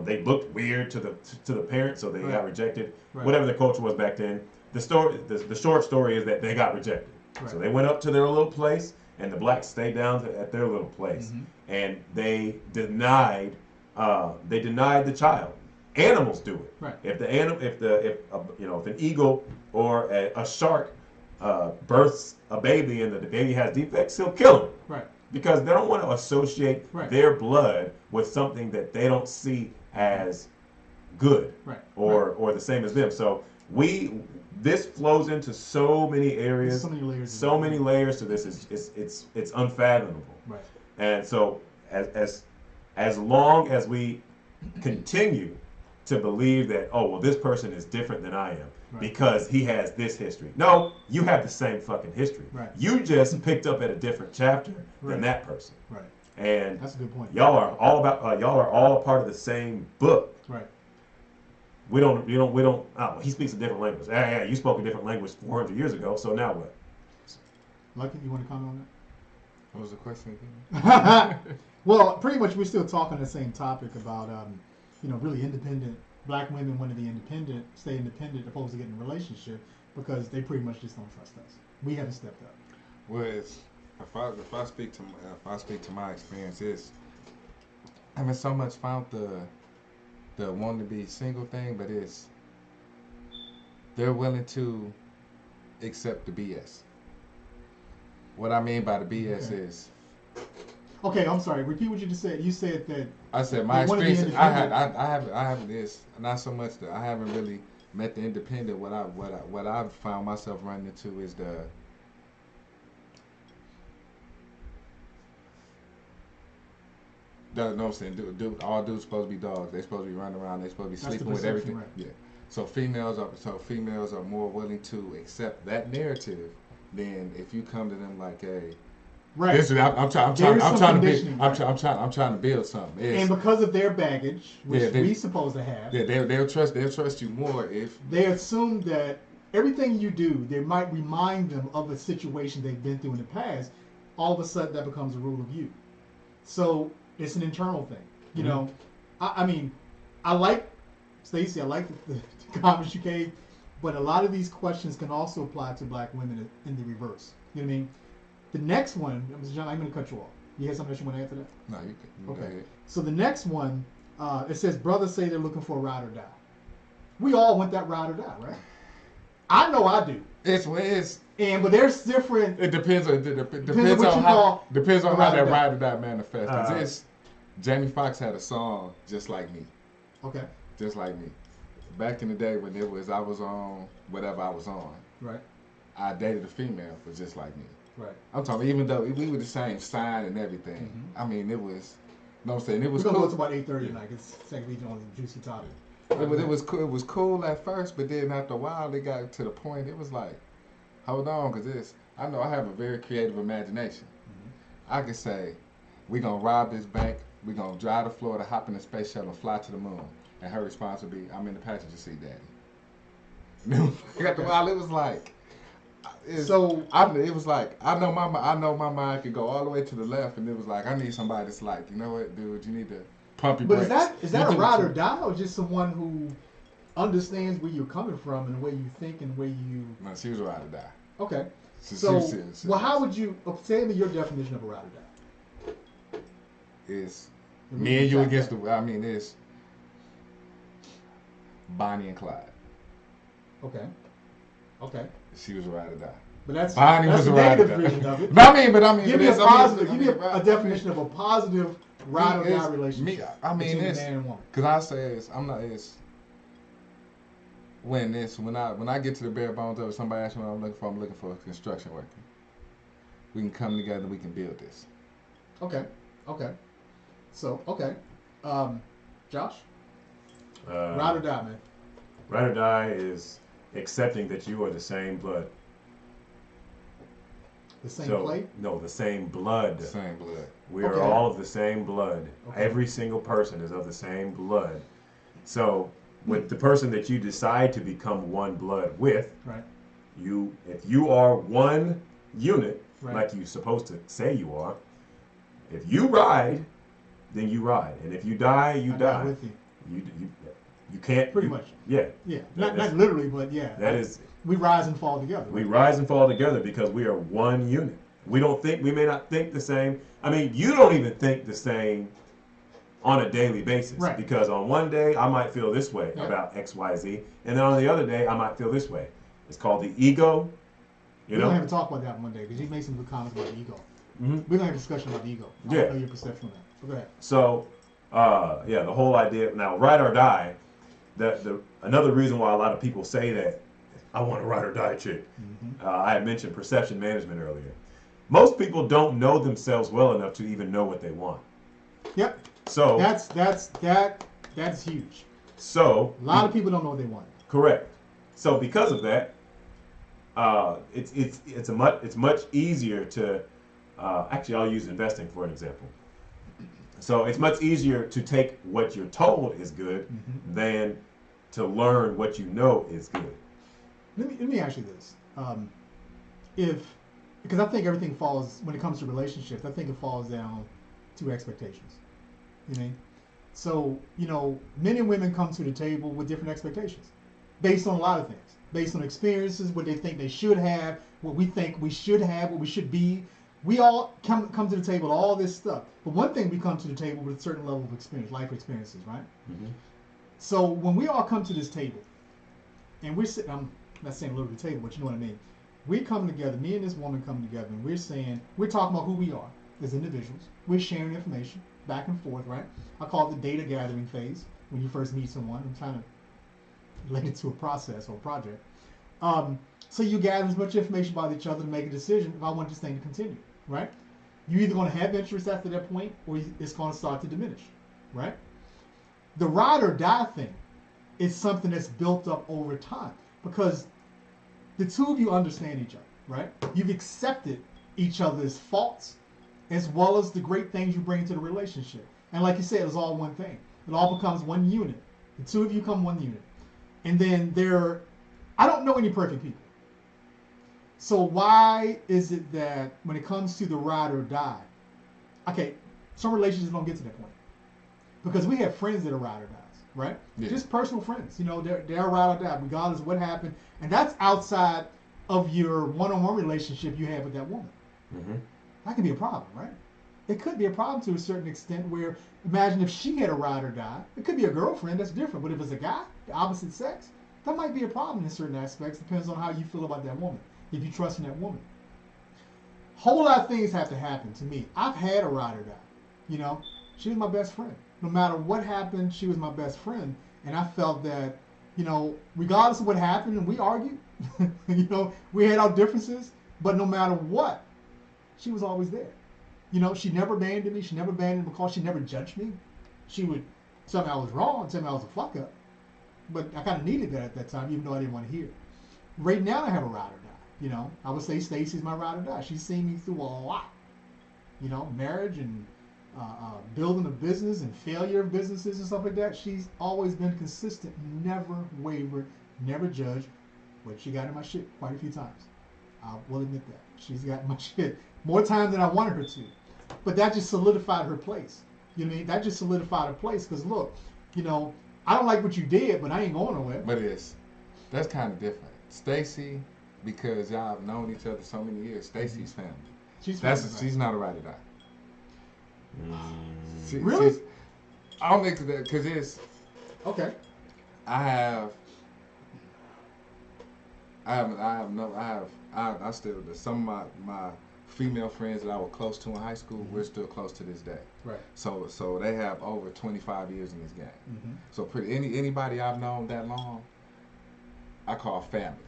S2: they looked weird to the parents, so they got rejected. Whatever the culture was back then. The short story is that they got rejected. So they went up to their little place, and the blacks stayed down at their little place, and they denied the child. Animals do it.
S1: Right.
S2: If an eagle or a shark births a baby and the baby has defects, he'll kill him.
S1: Right.
S2: Because they don't want to associate their blood with something that they don't see as good or the same as them. So this flows into so many areas,
S1: so many layers
S2: to this. It's unfathomable.
S1: Right.
S2: And so as long as we continue to believe that, oh, well, this person is different than I am
S1: Right.
S2: because he has this history. No, you have the same fucking history.
S1: Right.
S2: You just picked up at a different chapter
S1: Right.
S2: than that person.
S1: Right.
S2: And
S1: That's a good point.
S2: y'all are all about y'all are all a part of the same book.
S1: Right.
S2: We don't. Oh, he speaks a different language. Yeah, you spoke a different language 400 years ago. So now what?
S1: Lucky, you want to comment on
S3: What was the question again?
S1: that? Well, pretty much we're still talking the same topic about, really independent black women want to be independent, stay independent, opposed to getting in a relationship because they pretty much just don't trust us. We haven't stepped up.
S3: Well, if I speak to my experiences, I haven't so much found the wanting to be single thing, but they're willing to accept the BS. What I mean by the BS
S1: Okay.
S3: is,
S1: Okay, I'm sorry. Repeat what you just said. You said that.
S3: I said my
S1: You wanna be
S3: experience. I
S1: independent.
S3: haven't this not so much that I haven't really met the independent. What I've found myself running into is know what I'm saying? All dudes supposed to be dogs. They supposed to be running around. They supposed to be
S1: That's the
S3: sleeping with
S1: perception,
S3: everything.
S1: right.
S3: Yeah. So females are more willing to accept that narrative than if you come to them like, hey,
S1: Right.
S3: this is, I'm trying
S1: There is some
S3: to build,
S1: conditioning, right?
S3: I'm trying to build something.
S1: And because of their baggage, which
S3: Yeah,
S1: we supposed to have,
S3: they'll trust you more if
S1: they assume that everything you do, they might remind them of a situation they've been through in the past. All of a sudden, that becomes a rule of you. So it's an internal thing. You
S3: Mhm.
S1: know, I mean, I like Stacey. I like the comments you gave, but a lot of these questions can also apply to black women in the reverse. You know what I mean? The next one, Mr. John, I'm going to cut you off. You have something else you want to add to that?
S3: no, you can.
S1: Okay.
S3: Go ahead.
S1: So the next one, it says brothers say they're looking for a ride or die. We all want that ride or die, right? I know I do. But there's different.
S3: It depends on
S1: Depends on what you call
S3: depends on
S1: a
S3: how
S1: ride or
S3: that
S1: die.
S3: ride or die manifests. 'Cause
S2: Uh,
S3: Jamie Foxx had a song just like me,
S1: Okay.
S3: just like me. Back in the day when I was on whatever I was on,
S1: Right.
S3: I dated a female for just like me.
S1: Right.
S3: I'm talking even though we were the same sign and everything.
S1: Mhm.
S3: I mean, it was. You know what I'm saying? It
S1: We're
S3: was
S1: gonna
S3: cool.
S1: go to about 8:30 tonight. It's second region on the juicy topic.
S3: It was cool. It was cool at first, but then after a while, it got to the point. It was like, hold on, because I know I have a very creative imagination. I could say, we gonna rob this bank. We gonna drive to Florida, hop in a space shuttle, and fly to the moon. And her response would be, "I'm in the passenger seat, Daddy." After a while, it was like, it was like I know my mind could go all the way to the left, and it was like I need somebody that's like, you know what, dude, you need to pump your
S1: But
S3: brakes.
S1: is that
S3: You
S1: a
S3: do
S1: ride
S3: it
S1: or
S3: too.
S1: die, or just someone who understands where you're coming from and the way you think and the way you?
S3: No, she was a ride or die.
S1: Okay.
S3: She
S1: So,
S3: was serious.
S1: well, how would you say me your definition of a ride or die?
S3: It's
S1: And we
S3: me
S1: can
S3: and you
S1: track
S3: against
S1: that.
S3: the. I mean, it's Bonnie and Clyde.
S1: Okay. Okay.
S3: She was a ride or die.
S1: But that's
S3: Bonnie
S1: that's
S3: was
S1: the
S3: a ride or
S1: negative
S3: die.
S1: version of it.
S3: But I mean,
S1: Give me a
S3: but
S1: positive.
S3: I
S1: Give me
S3: mean,
S1: a definition of a positive ride or die
S3: it's-
S1: relationship
S3: I mean,
S1: between a
S3: it's
S1: man and woman.
S3: because I say when I get to the bare bones of it, somebody asks me what I'm looking for a construction worker. We can come together. We can build this.
S1: Okay. Okay. So Josh, ride or die, man.
S2: Ride or die is accepting that you are the same blood.
S1: The same
S2: So,
S1: play.
S2: no, the same blood.
S3: Same blood.
S2: We are
S1: Okay.
S2: all of the same blood.
S1: Okay.
S2: Every single person is of the same blood. So, with the person that you decide to become one blood with,
S1: Right.
S2: if you are one unit,
S1: Right.
S2: like you're supposed to say you are, if you ride, then you ride, and if you die, you
S1: I'm
S2: die.
S1: not with you.
S2: You can't.
S1: Pretty
S2: you-
S1: much.
S2: Yeah.
S1: Yeah.
S2: That
S1: Not
S2: is-
S1: literally, but yeah.
S2: That is.
S1: We rise and fall together.
S2: We
S1: Right?
S2: rise and fall together because we are one unit. We may not think the same. I mean, you don't even think the same on a daily basis.
S1: Right.
S2: Because on one day I might feel this way
S1: Yeah.
S2: about X, Y, Z, and then on the other day I might feel this way. It's called the ego. You
S1: We're gonna
S2: know.
S1: have to talk about that one day because you made some good comments about the ego.
S2: Mhm.
S1: We're gonna have a discussion about the ego. I
S2: Yeah.
S1: want to know your perception on that. But go ahead.
S2: So, yeah, the whole idea now, ride or die. Another reason why a lot of people say that I want a ride or die chick. I had mentioned perception management earlier. Most people don't know themselves well enough to even know what they want.
S1: Yep.
S2: So
S1: That's huge.
S2: So
S1: A lot of people don't know what they want.
S2: correct. So because of that, it's much easier to actually I'll use investing for an example. So it's much easier to take what you're told is good than to learn what you know is good.
S1: Let me ask you this: if because I think everything falls when it comes to relationships, I think it falls down to expectations. You know what I mean? So men and women come to the table with different expectations, based on a lot of things, based on experiences, what they think they should have, what we think we should have, what we should be. We all come to the table with all this stuff. But one thing we come to the table with a certain level of experience, life experiences, right?
S2: Mm-hmm.
S1: So when we all come to this table, and we're sitting, I'm not saying a little bit table, but you know what I mean. We come together, me and this woman come together, and we're talking about who we are as individuals. We're sharing information back and forth, right? I call it the data gathering phase when you first meet someone. I'm trying to relate it to a process or a project. So you gather as much information about each other to make a decision if I want this thing to continue, right? You're either going to have interest after that point or it's going to start to diminish, right? The ride or die thing is something that's built up over time because the two of you understand each other, right? You've accepted each other's faults as well as the great things you bring to the relationship. And like you said, it's all one thing. It all becomes one unit. The two of you become one unit. And then I don't know any perfect people. So why is it that when it comes to the ride or die, okay, some relationships don't get to that point. Because we have friends that are ride or dies, right?
S3: Yeah.
S1: Just personal friends. They're ride or die, regardless of what happened. And that's outside of your one-on-one relationship you have with that woman.
S2: Mm-hmm.
S1: That can be a problem, right? It could be a problem to a certain extent where, imagine if she had a ride or die. It could be a girlfriend, that's different. But if it's a guy, the opposite sex, that might be a problem in certain aspects. Depends on how you feel about that woman. If you trust in that woman. Whole lot of things have to happen to me. I've had a ride or die. She was my best friend. No matter what happened, she was my best friend. And I felt that, regardless of what happened, and we argued, we had our differences, but no matter what, she was always there. She never abandoned me. She never abandoned me because she never judged me. She would tell me I was wrong, tell me I was a fuck up. But I kind of needed that at that time, even though I didn't want to hear it. Right now, I have a ride or die. I would say Stacy's my ride or die. She's seen me through a lot. Marriage and building a business and failure of businesses and stuff like that. She's always been consistent, never wavered, never judged. But she got in my shit quite a few times. I will admit that. She's got in my shit more times than I wanted her to. But that just solidified her place. That just solidified her place because look, I don't like what you did, but I ain't going nowhere.
S3: But that's kind of different. Stacy, because y'all have known each other so many years, Stacy's family.
S1: She's
S3: not a ride or die.
S1: Really?
S3: I don't think that because it's
S1: okay.
S3: I still some of my female friends that I was close to in high school, we're still close to this day.
S1: Right.
S3: So they have over 25 years in this game.
S1: Mm-hmm.
S3: So anybody I've known that long, I call family.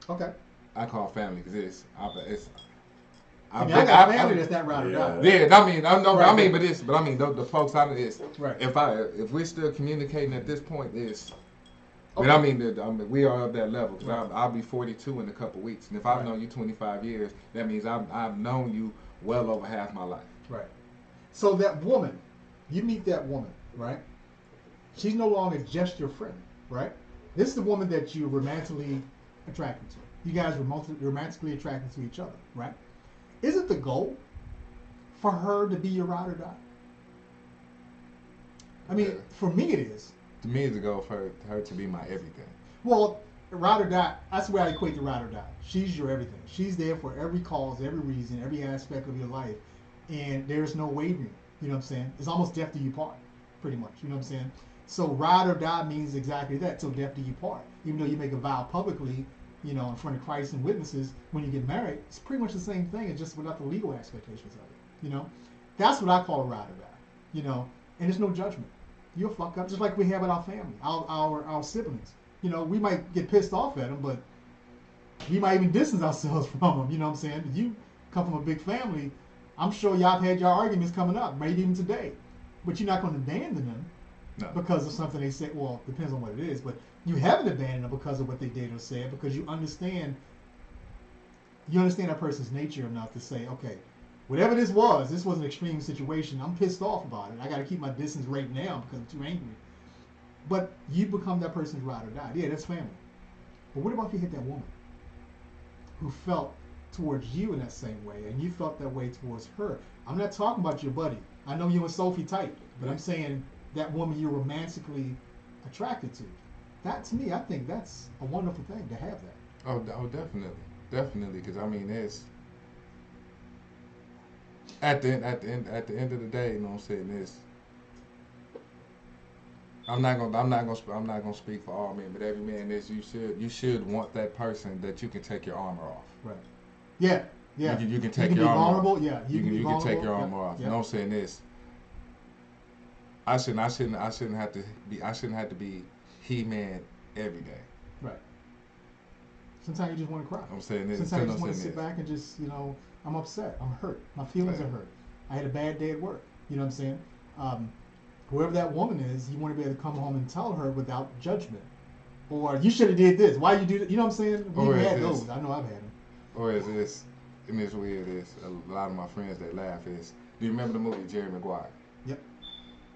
S1: Okay.
S3: I call family because
S1: I got family that's not ride or die.
S3: Yeah, I mean,
S1: Right.
S3: the folks out of this.
S1: Right.
S3: If we're still communicating at this point,
S1: Okay.
S3: But we are of that level. Cause
S1: Right.
S3: I'll be 42 in a couple weeks, and if I've
S1: Right.
S3: known you 25 years, that means I've known you well over half my life.
S1: Right. So that woman, you meet that woman, right? She's no longer just your friend, right? This is the woman that you're romantically attracted to. You guys are romantically attracted to each other, right? Is it the goal for her to be your ride or die? I mean, for me it is.
S3: To me, it's a goal for her to be my everything.
S1: Well, ride or die, that's the way I equate to ride or die. She's your everything. She's there for every cause, every reason, every aspect of your life. And there's no wavering. You know what I'm saying? It's almost death do you part, pretty much. You know what I'm saying? So ride or die means exactly that. So death do you part. Even though you make a vow publicly, in front of Christ and witnesses, when you get married, it's pretty much the same thing. It's just without the legal expectations of it. That's what I call a ride or die. And there's no judgment. You'll fuck up just like we have with our family, our siblings. We might get pissed off at them, but we might even distance ourselves from them. You know what I'm saying? You come from a big family. I'm sure y'all have had your arguments coming up, maybe even today. But you're not going to abandon them.
S3: No.
S1: because of something they said. Well, depends on what it is, but you haven't abandoned them because of what they did or said, because you understand that person's nature enough to say, okay, whatever this was an extreme situation. I'm pissed off about it. I got to keep my distance right now because I'm too angry. But you become that person's ride or die. Yeah, that's family. But what about if you hit that woman who felt towards you in that same way, and you felt that way towards her? I'm not talking about your buddy. I know you and Sophie tight, but I'm saying that woman you're romantically attracted to. That, to me, I think that's a wonderful thing to have that.
S3: Oh, definitely. Because I mean, it's at the end of the day, you know what I'm saying? It's I'm not gonna speak for all men, but every man is you should want that person that you can take your armor off.
S1: Right. Yeah. Yeah.
S3: You can take
S1: you
S3: your
S1: can be
S3: armor
S1: vulnerable.
S3: off.
S1: Yeah.
S3: You can take your armor
S1: yeah.
S3: off.
S1: Yeah.
S3: You know what I'm saying? This. I shouldn't have to be He-Man every day.
S1: Right. Sometimes you just want to cry.
S3: I'm saying this.
S1: Sometimes you just want to sit back and just, I'm upset. I'm hurt. My feelings are hurt. I had a bad day at work. You know what I'm saying? Whoever that woman is, you want to be able to come home and tell her without judgment. Or, you should have did this. Why you do that? You know what I'm saying? We've had those. I know I've had them.
S3: Or is this, and it's weird, is a lot of my friends that laugh is, do you remember the movie Jerry Maguire?
S1: Yep.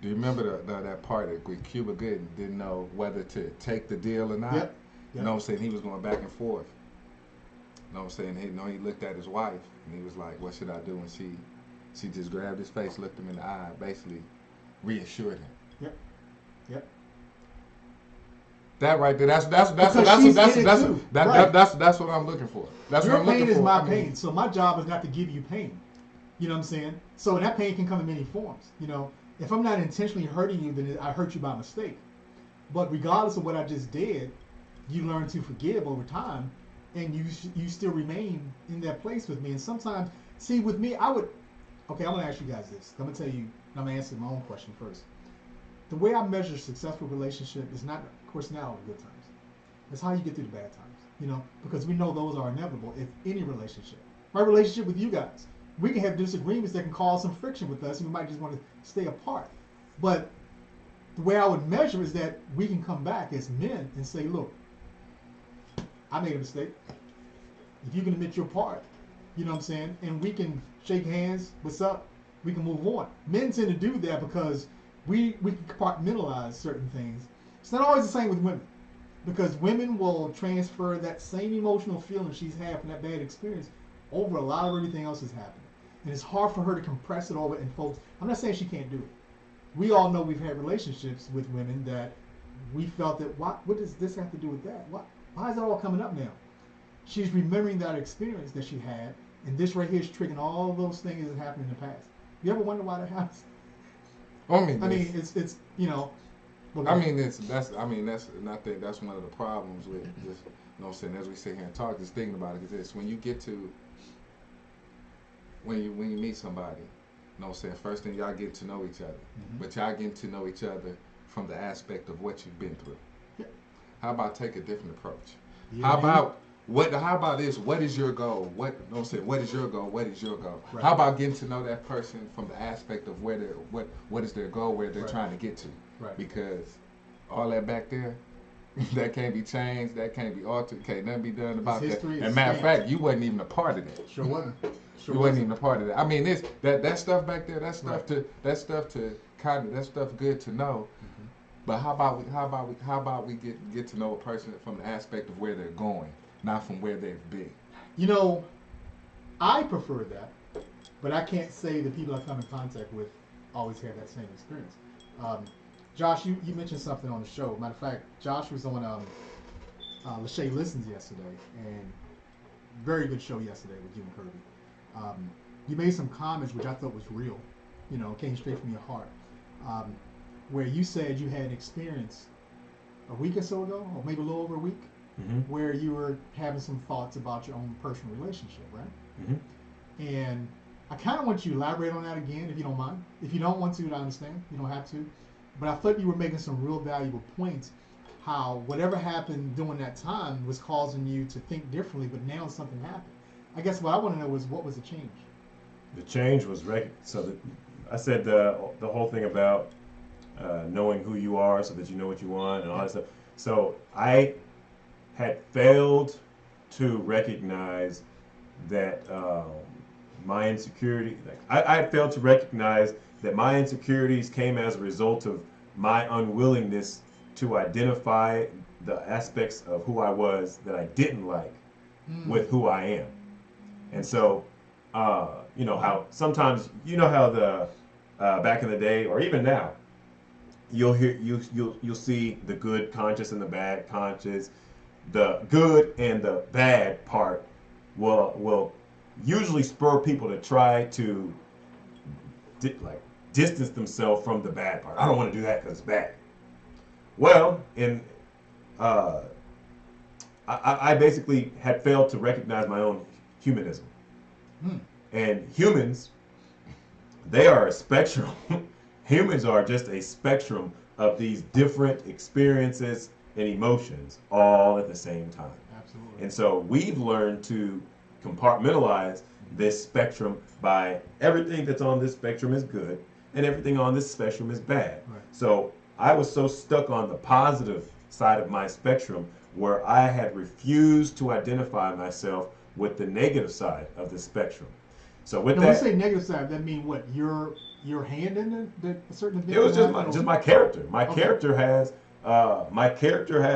S3: Do you remember that part where Cuba Gooding didn't know whether to take the deal or not?
S1: Yep.
S3: You know what I'm saying? He was going back and forth. You know what I'm saying? He looked at his wife and he was like, what should I do? And she just grabbed his face, looked him in the eye, basically reassured him.
S1: Yep.
S3: That right there, that's what I'm looking for. That's
S1: Your
S3: what I'm looking
S1: pain is
S3: for.
S1: my pain, so my job is not to give you pain. You know what I'm saying? So that pain can come in many forms. If I'm not intentionally hurting you, then I hurt you by mistake. But regardless of what I just did, you learn to forgive over time, and you still remain in that place with me. And sometimes, see, with me, I'm gonna ask you guys this. I'm gonna tell you. I'm gonna answer my own question first. The way I measure a successful relationship is not, of course, now in good times. It's how you get through the bad times. Because we know those are inevitable. If any relationship, my relationship with you guys, we can have disagreements that can cause some friction with us, and we might just want to stay apart. But the way I would measure is that we can come back as men and say, look, I made a mistake. If you can admit your part, you know what I'm saying, and we can shake hands, what's up, we can move on. Men tend to do that because we can compartmentalize certain things. It's not always the same with women, because women will transfer that same emotional feeling she's had from that bad experience over a lot of everything else that's happening. And it's hard for her to compress it over and focus. I'm not saying she can't do it. We all know we've had relationships with women that we felt that, what does this have to do with that? Why is it all coming up now? She's remembering that experience that she had, and this right here is triggering all those things that happened in the past. You ever wonder why that happens?
S3: I mean,
S1: it's and I think that's one of the problems with just, what I'm saying, as we sit here and talk, just thinking about it, is this: when you meet somebody, what I'm saying, first thing y'all get to know each other, but y'all getting to know each other from the aspect of what you've been through. Yeah.
S3: How about take a different approach?
S1: Yeah.
S3: How about this? What is your goal? What is your goal? What is your goal?
S1: Right.
S3: How about getting to know that person from the aspect of what is their goal, where they're
S1: Right.
S3: trying to get to?
S1: Right.
S3: Because all that back there, that can't be changed, that can't be altered, can't nothing be done about that.
S1: History is
S3: And matter of
S1: stamped.
S3: fact, you wasn't even a part of that.
S1: Sure wasn't.
S3: You wasn't even a part of that. I mean, that stuff back there, that stuff good to know. But how about we get to know a person from the aspect of where they're going, not from where they've been.
S1: I prefer that, but I can't say the people I come in contact with always have that same experience. Josh, you mentioned something on the show. Matter of fact, Josh was on Lachey Listens yesterday, and very good show yesterday with you and Kirby. You made some comments which I thought was real, came straight from your heart, where you said you had an experience a week or so ago, or maybe a little over a week, where you were having some thoughts about your own personal relationship, right? And I kind of want you to elaborate on that again, if you don't mind. If you don't want to, I understand. You don't have to. But I thought you were making some real valuable points, how whatever happened during that time was causing you to think differently, but now something happened. I guess what I want to know is, what was the change?
S2: The change was I said the whole thing about knowing who you are so that you know what you want and all that stuff. So I had failed to recognize that my insecurity, like I had failed to recognize that my insecurities came as a result of my unwillingness to identify the aspects of who I was that I didn't like with who I am. And so, you know how sometimes, you know how the back in the day or even now, you'll see the good conscious and the bad conscious. The good and the bad part will usually spur people to try to like distance themselves from the bad part. I don't want to do that because it's bad. Well, in I basically had failed to recognize my own humanism. And humans, they are a spectrum. Humans are just a spectrum of these different experiences and emotions all at the same time.
S1: Absolutely.
S2: And so we've learned to compartmentalize this spectrum by everything that's on this spectrum is good and everything on this spectrum is bad.
S1: Right.
S2: So I was so stuck on the positive side of my spectrum where I had refused to identify myself with the negative side of the spectrum. So with
S1: Now, when
S2: that,
S1: you say negative side, that mean what? Your hand in a certain event?
S2: it was just my character. My
S1: Okay.
S2: character has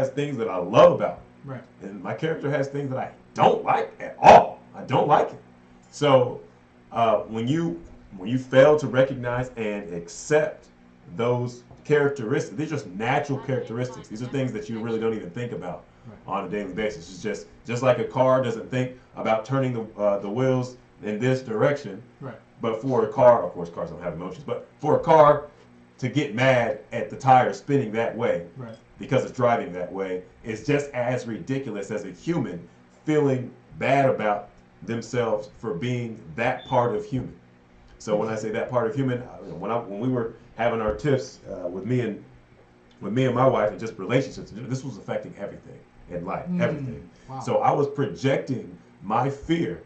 S2: things that I love about,
S1: Right.
S2: and my character has things that I don't like at all. I don't like it. So when you fail to recognize and accept those characteristics, these are just natural characteristics. These are things that you really don't even think about on a daily basis. It's just like a car doesn't think about turning the wheels in this direction.
S1: Right.
S2: But for a car, of course, cars don't have emotions. But for a car to get mad at the tire spinning that way,
S1: Right.
S2: because it's driving that way, is just as ridiculous as a human feeling bad about themselves for being that part of human. So when I say that part of human, when we were having our tiffs with me and my wife and just relationships, this was affecting everything in life, everything.
S1: Wow.
S2: So I was projecting my fear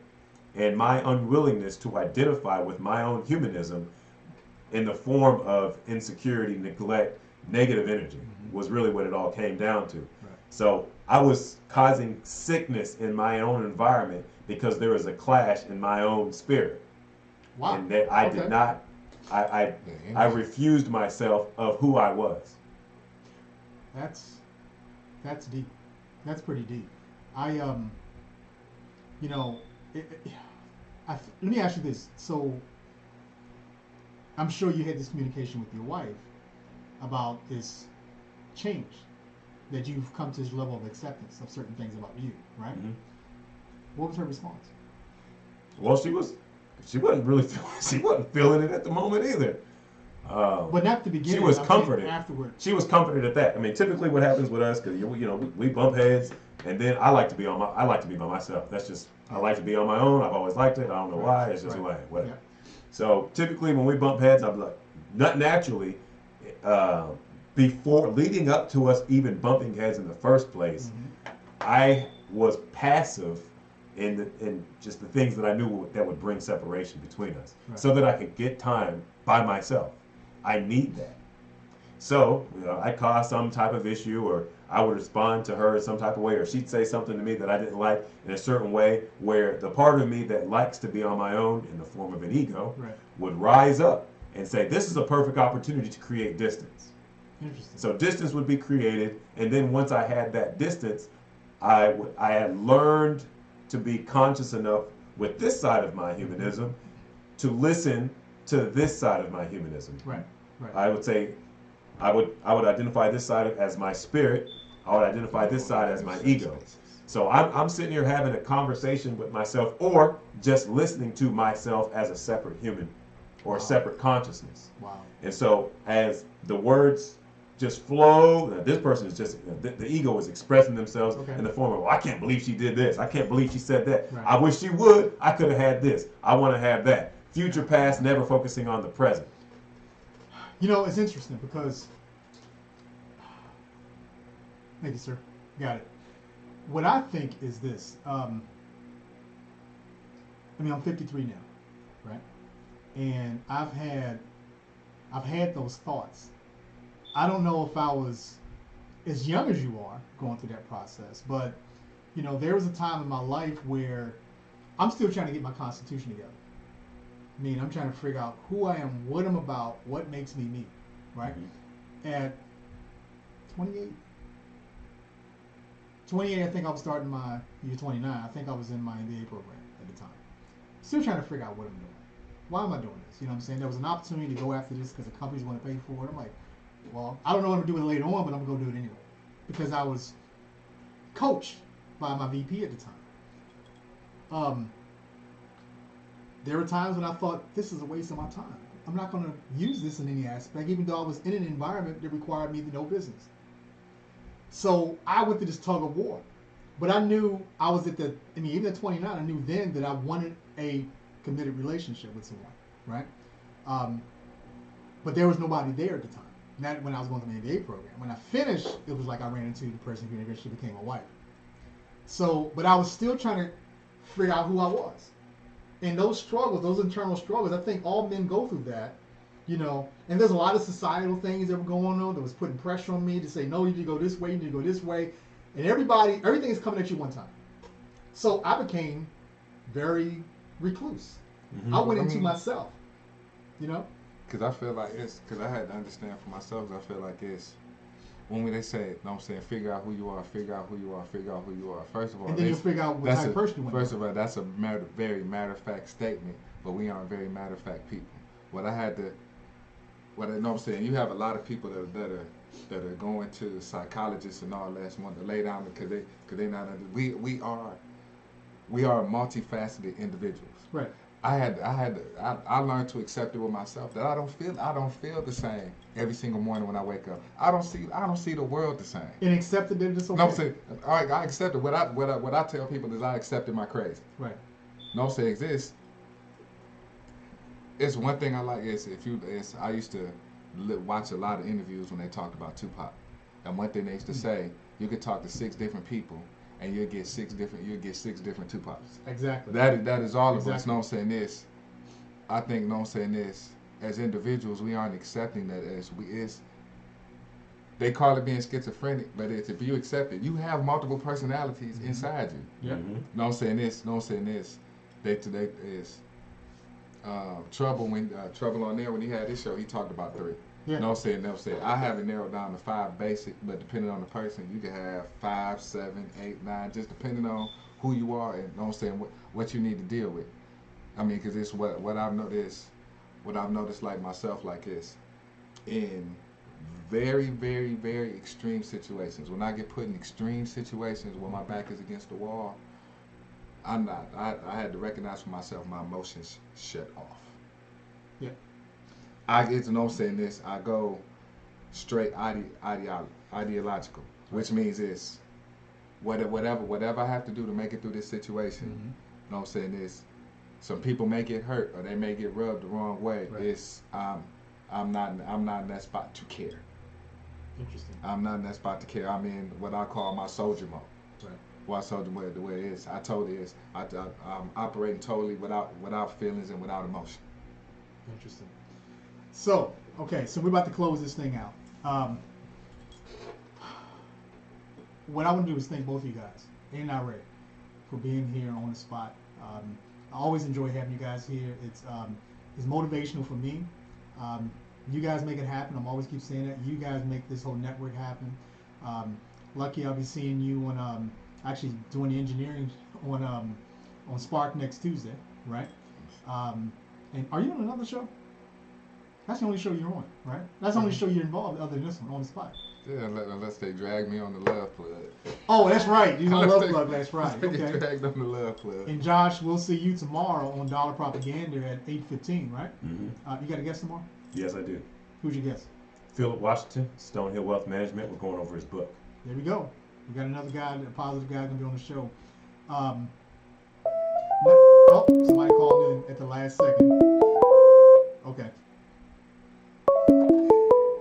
S2: and my unwillingness to identify with my own humanism in the form of insecurity, neglect, negative energy was really what it all came down to.
S1: Right.
S2: So I was causing sickness in my own environment because there was a clash in my own spirit.
S1: Wow.
S2: And that I
S1: Okay.
S2: did not, I refused myself of who I was.
S1: That's deep. That's pretty deep. You know, let me ask you this. So, I'm sure you had this communication with your wife about this change that you've come to this level of acceptance of certain things about you, right?
S2: Mhm.
S1: What was her response?
S2: Well, she wasn't really she wasn't feeling it at the moment either.
S1: But not at the beginning.
S2: She was
S1: I'm saying
S2: comforted.
S1: afterward.
S2: She was comforted at that. I mean, typically what happens with us, because we bump heads, and then I like to be by myself. That's just I like to be on my own. I've always liked it. I don't know why. It's just who I am. Whatever.
S1: Yeah.
S2: So typically when we bump heads, I'm like, not naturally, before leading up to us even bumping heads in the first place, I was passive in just the things that I knew that would bring separation between us,
S1: Right.
S2: so that I could get time by myself. I need that. So, I caused some type of issue, or I would respond to her in some type of way, or she'd say something to me that I didn't like in a certain way, where the part of me that likes to be on my own in the form of an ego
S1: Right.
S2: would rise up and say, this is a perfect opportunity to create distance.
S1: Interesting.
S2: So distance would be created, and then once I had that distance, I had learned to be conscious enough with this side of my humanism to listen to this side of my humanism.
S1: Right. Right.
S2: I would say I would identify this side as my spirit. I would identify this side as my ego. So I'm sitting here having a conversation with myself, or just listening to myself as a separate human or a separate consciousness.
S1: Wow.
S2: And so as the words just flow, this person is just, the ego is expressing themselves
S1: Okay.
S2: in the form of, well, I can't believe she did this. I can't believe she said that.
S1: Right.
S2: I wish she would. I could have had this. I want to have that. Future, past, never focusing on the present.
S1: You know, it's interesting because. Thank you, sir. Got it. What I think is this. I'm 53 now, right? And I've had those thoughts I don't know if I was as young as you are going through that process, but you know, there was a time in my life where I'm still trying to get my constitution together. I mean, I'm trying to figure out who I am, what I'm about, what makes me me, right? At 28, 28, I think I was starting my year 29. I think I was in my MBA program at the time. Still trying to figure out what I'm doing. Why am I doing this? You know what I'm saying? There was an opportunity to go after this because the companies want to pay for it. I'm like, well, I don't know what I'm doing later on, but I'm going to go do it anyway. Because I was coached by my VP at the time. There were times when I thought, this is a waste of my time. I'm not going to use this in any aspect, even though I was in an environment that required me to know business. So I went through this tug of war. But I knew I was even at 29, I knew then that I wanted a committed relationship with someone, right? But there was nobody there at the time. Not when I was going through my MBA program. When I finished, it was like I ran into the person who eventually became my wife. So, but I was still trying to figure out who I was. And those struggles, those internal struggles, I think all men go through that, you know. And there's a lot of societal things that were going on that was putting pressure on me to say, no, you need to go this way, you need to go this way. And everything is coming at you one time. So I became very recluse. I went into myself, you know.
S3: Because I feel like because I had to understand for myself, I feel like when they say, you know what I'm saying, figure out who you are, figure out who you are, figure out who you are. First of all,
S1: and then you figure out what type of person you are.
S3: First of all, that's a very matter-of-fact statement, but we aren't very matter-of-fact people. You know what I'm saying, you have a lot of people that are going to psychologists and all that, want to lay down because they not under, we are multifaceted individuals.
S1: Right.
S3: I learned to accept it with myself that I don't feel the same every single morning when I wake up. I don't see the world the same.
S1: And accepted that it's okay.
S3: No, I'm saying, all right, I accept it. What I tell people is I accepted my crazy.
S1: Right.
S3: No, say exists. It's one thing I like I used to watch a lot of interviews when they talked about Tupac, and one thing they used to say, you could talk to 6 different people, and you'll get 6 different Tupacs.
S1: Exactly.
S3: That is all of us. No, I'm saying this. I think, no, I'm saying this. As individuals, we aren't accepting that they call it being schizophrenic, but if you accept it, you have multiple personalities inside you.
S1: Yeah.
S3: No, I'm saying this. No, I'm saying this. They is Trouble on There when he had this show, he talked about 3.
S1: Yeah.
S3: No, I'm saying. I have it narrowed down to 5 basic, but depending on the person, you can have 5, 7, 8, 9, just depending on who you are and, I'm saying, what you need to deal with. I mean, because it's what I've noticed. What I've noticed, like myself, like this, in very, very, very extreme situations. When I get put in extreme situations where my back is against the wall, I had to recognize for myself my emotions shut off.
S1: Yeah.
S3: I get to know saying this. I go straight ideological, which means it's whatever I have to do to make it through this situation. You know what I'm saying is, some people may get hurt or they may get rubbed the wrong way.
S1: Right.
S3: I'm not in that spot to care.
S1: Interesting.
S3: I'm not in that spot to care. I'm in what I call my soldier mode.
S1: Right.
S3: Well, I told you the way it is. I told it is. I'm operating totally without feelings and without emotion.
S1: Interesting. So, okay, so we're about to close this thing out. What I want to do is thank both of you guys and Ray for being here on the spot. I always enjoy having you guys here. It's motivational for me. You guys make it happen. I'm always keep saying that. You guys make this whole network happen. Lucky I'll be seeing you on actually doing the engineering on Spark next Tuesday, right? And are you on another show? That's the only show you're on, right? That's the only show you're involved other than this one, on the spot.
S3: Yeah, unless they drag me on the Love Plug.
S1: Oh, that's right. You're on Love Plug. That's right.
S3: They get
S1: Okay.
S3: dragged on the Love Plug.
S1: And Josh, we'll see you tomorrow on Dollar Propaganda at 8:15, right?
S2: Mm-hmm.
S1: You got a guest tomorrow?
S2: Yes, I do.
S1: Who's your guest?
S2: Philip Washington, Stonehill Wealth Management. We're going over his book.
S1: There we go. We got another guy, a positive guy, gonna be on the show. Oh, somebody called in at the last second. Okay.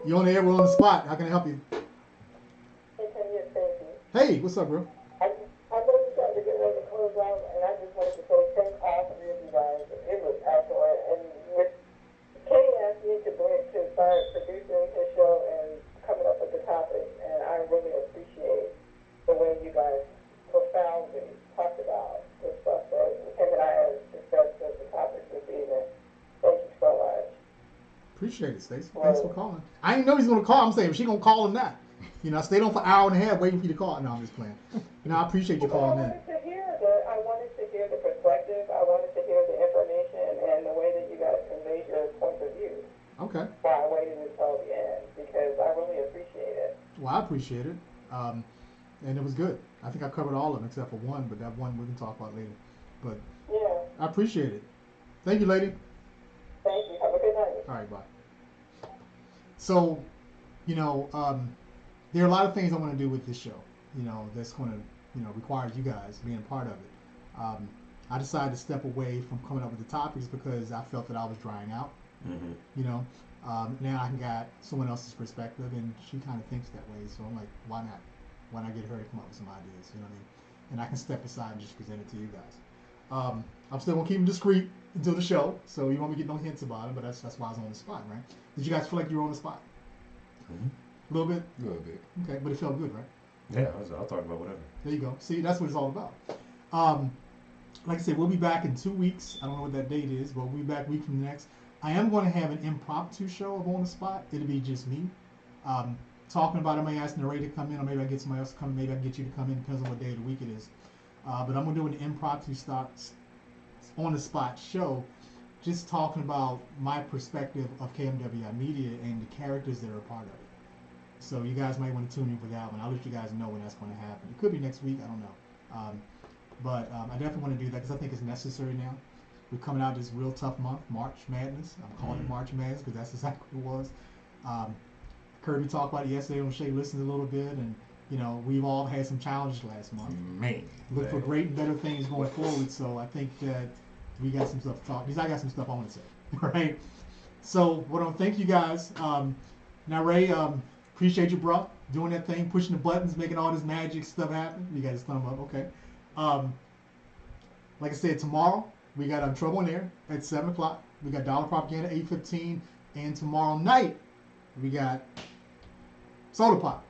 S1: You on the air? We're on the spot. How can I help you? Hey, what's up, bro?
S4: I know you started to get ready to close out, and I just wanted to say thank all of you guys. It was excellent. And Kenny asked me to start producing his show and
S1: Appreciate it, Stacey. Thanks for calling. I didn't know he's gonna call. I'm saying, is she gonna call or not? You know, I stayed on for an hour and a half waiting for you to call. No, I'm just playing. No, I appreciate you calling in.
S4: I wanted to hear the perspective. I wanted to hear the information and the way that you guys conveyed your point of view.
S1: Okay.
S4: While waiting until the end, because I really appreciate it.
S1: Well, I appreciate it. And it was good. I think I covered all of them except for one, but that one we can talk about later. But
S4: Yeah.
S1: I appreciate it. Thank you, lady.
S4: Thank you. Have a good night.
S1: All right, bye. So, you know, there are a lot of things I want to do with this show. You know, that's going to, you know, requires you guys being a part of it. I decided to step away from coming up with the topics because I felt that I was drying out.
S2: Mm-hmm.
S1: You know, now I got someone else's perspective, and she kind of thinks that way. So I'm like, why not? Why not get her to come up with some ideas? You know what I mean? And I can step aside and just present it to you guys. I'm still gonna keep them discreet until the show, so you won't be getting no hints about it. But that's why I was on the spot, right? Did you guys feel like you were on the spot?
S2: Mm-hmm.
S1: A little bit.
S3: A little bit.
S1: Okay, but it felt good, right?
S2: Yeah, I'll talk about whatever.
S1: There you go. See, that's what it's all about. Like I said, we'll be back in 2 weeks. I don't know what that date is, but we'll be back week from the next. I am going to have an impromptu show of On the Spot. It'll be just me talking about it. I may ask Naray to come in, or maybe I get somebody else to come in. Maybe I can get you to come in. Depends on what day of the week it is. But I'm going to do an impromptu on the spot show, just talking about my perspective of KMWI Media and the characters that are a part of it. So you guys might want to tune in for that one. I'll let you guys know when that's going to happen. It could be next week. I don't know. But I definitely want to do that because I think it's necessary now. We're coming out this real tough month, March Madness. I'm calling it March Madness because that's exactly what it was. Kirby talked about it yesterday on Shay Listens a little bit, and you know we've all had some challenges last month.
S3: Man.
S1: Look for great and better things going forward. So I think that we got some stuff to talk. Because I got some stuff I want to say. Right. So what I want to thank you guys. Now Ray, appreciate you, bro, doing that thing, pushing the buttons, making all this magic stuff happen. You got his thumb up, okay. Like I said, tomorrow we got Trouble in Air at 7 o'clock. We got Dollar Propaganda 8:15, and tomorrow night we got Soda Pop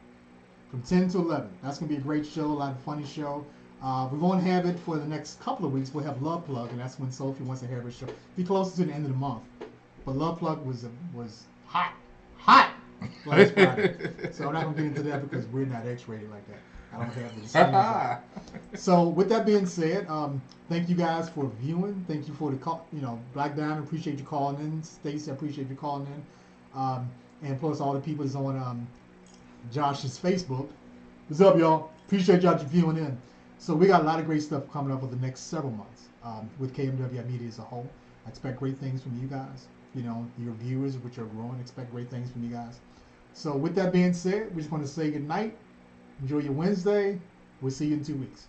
S1: from 10 to 11. That's gonna be a great show, a lot of funny show. We won't have it for the next couple of weeks. We'll have Love Plug, and that's when Sophie wants to have her show. Be closer to the end of the month. But Love Plug was hot last Friday. So I'm not gonna get into that because we're not X-rated like that. I don't have the same. So with that being said, thank you guys for viewing. Thank you for the call. You know, Black Diamond, appreciate you calling in. Stacey, I appreciate you calling in. And plus all the people that's on Josh's Facebook. What's up, y'all? Appreciate y'all viewing in. So we got a lot of great stuff coming up over the next several months with KMWI Media as a whole. I expect great things from you guys. You know, your viewers, which are growing, expect great things from you guys. So with that being said, we just want to say good night. Enjoy your Wednesday. We'll see you in 2 weeks.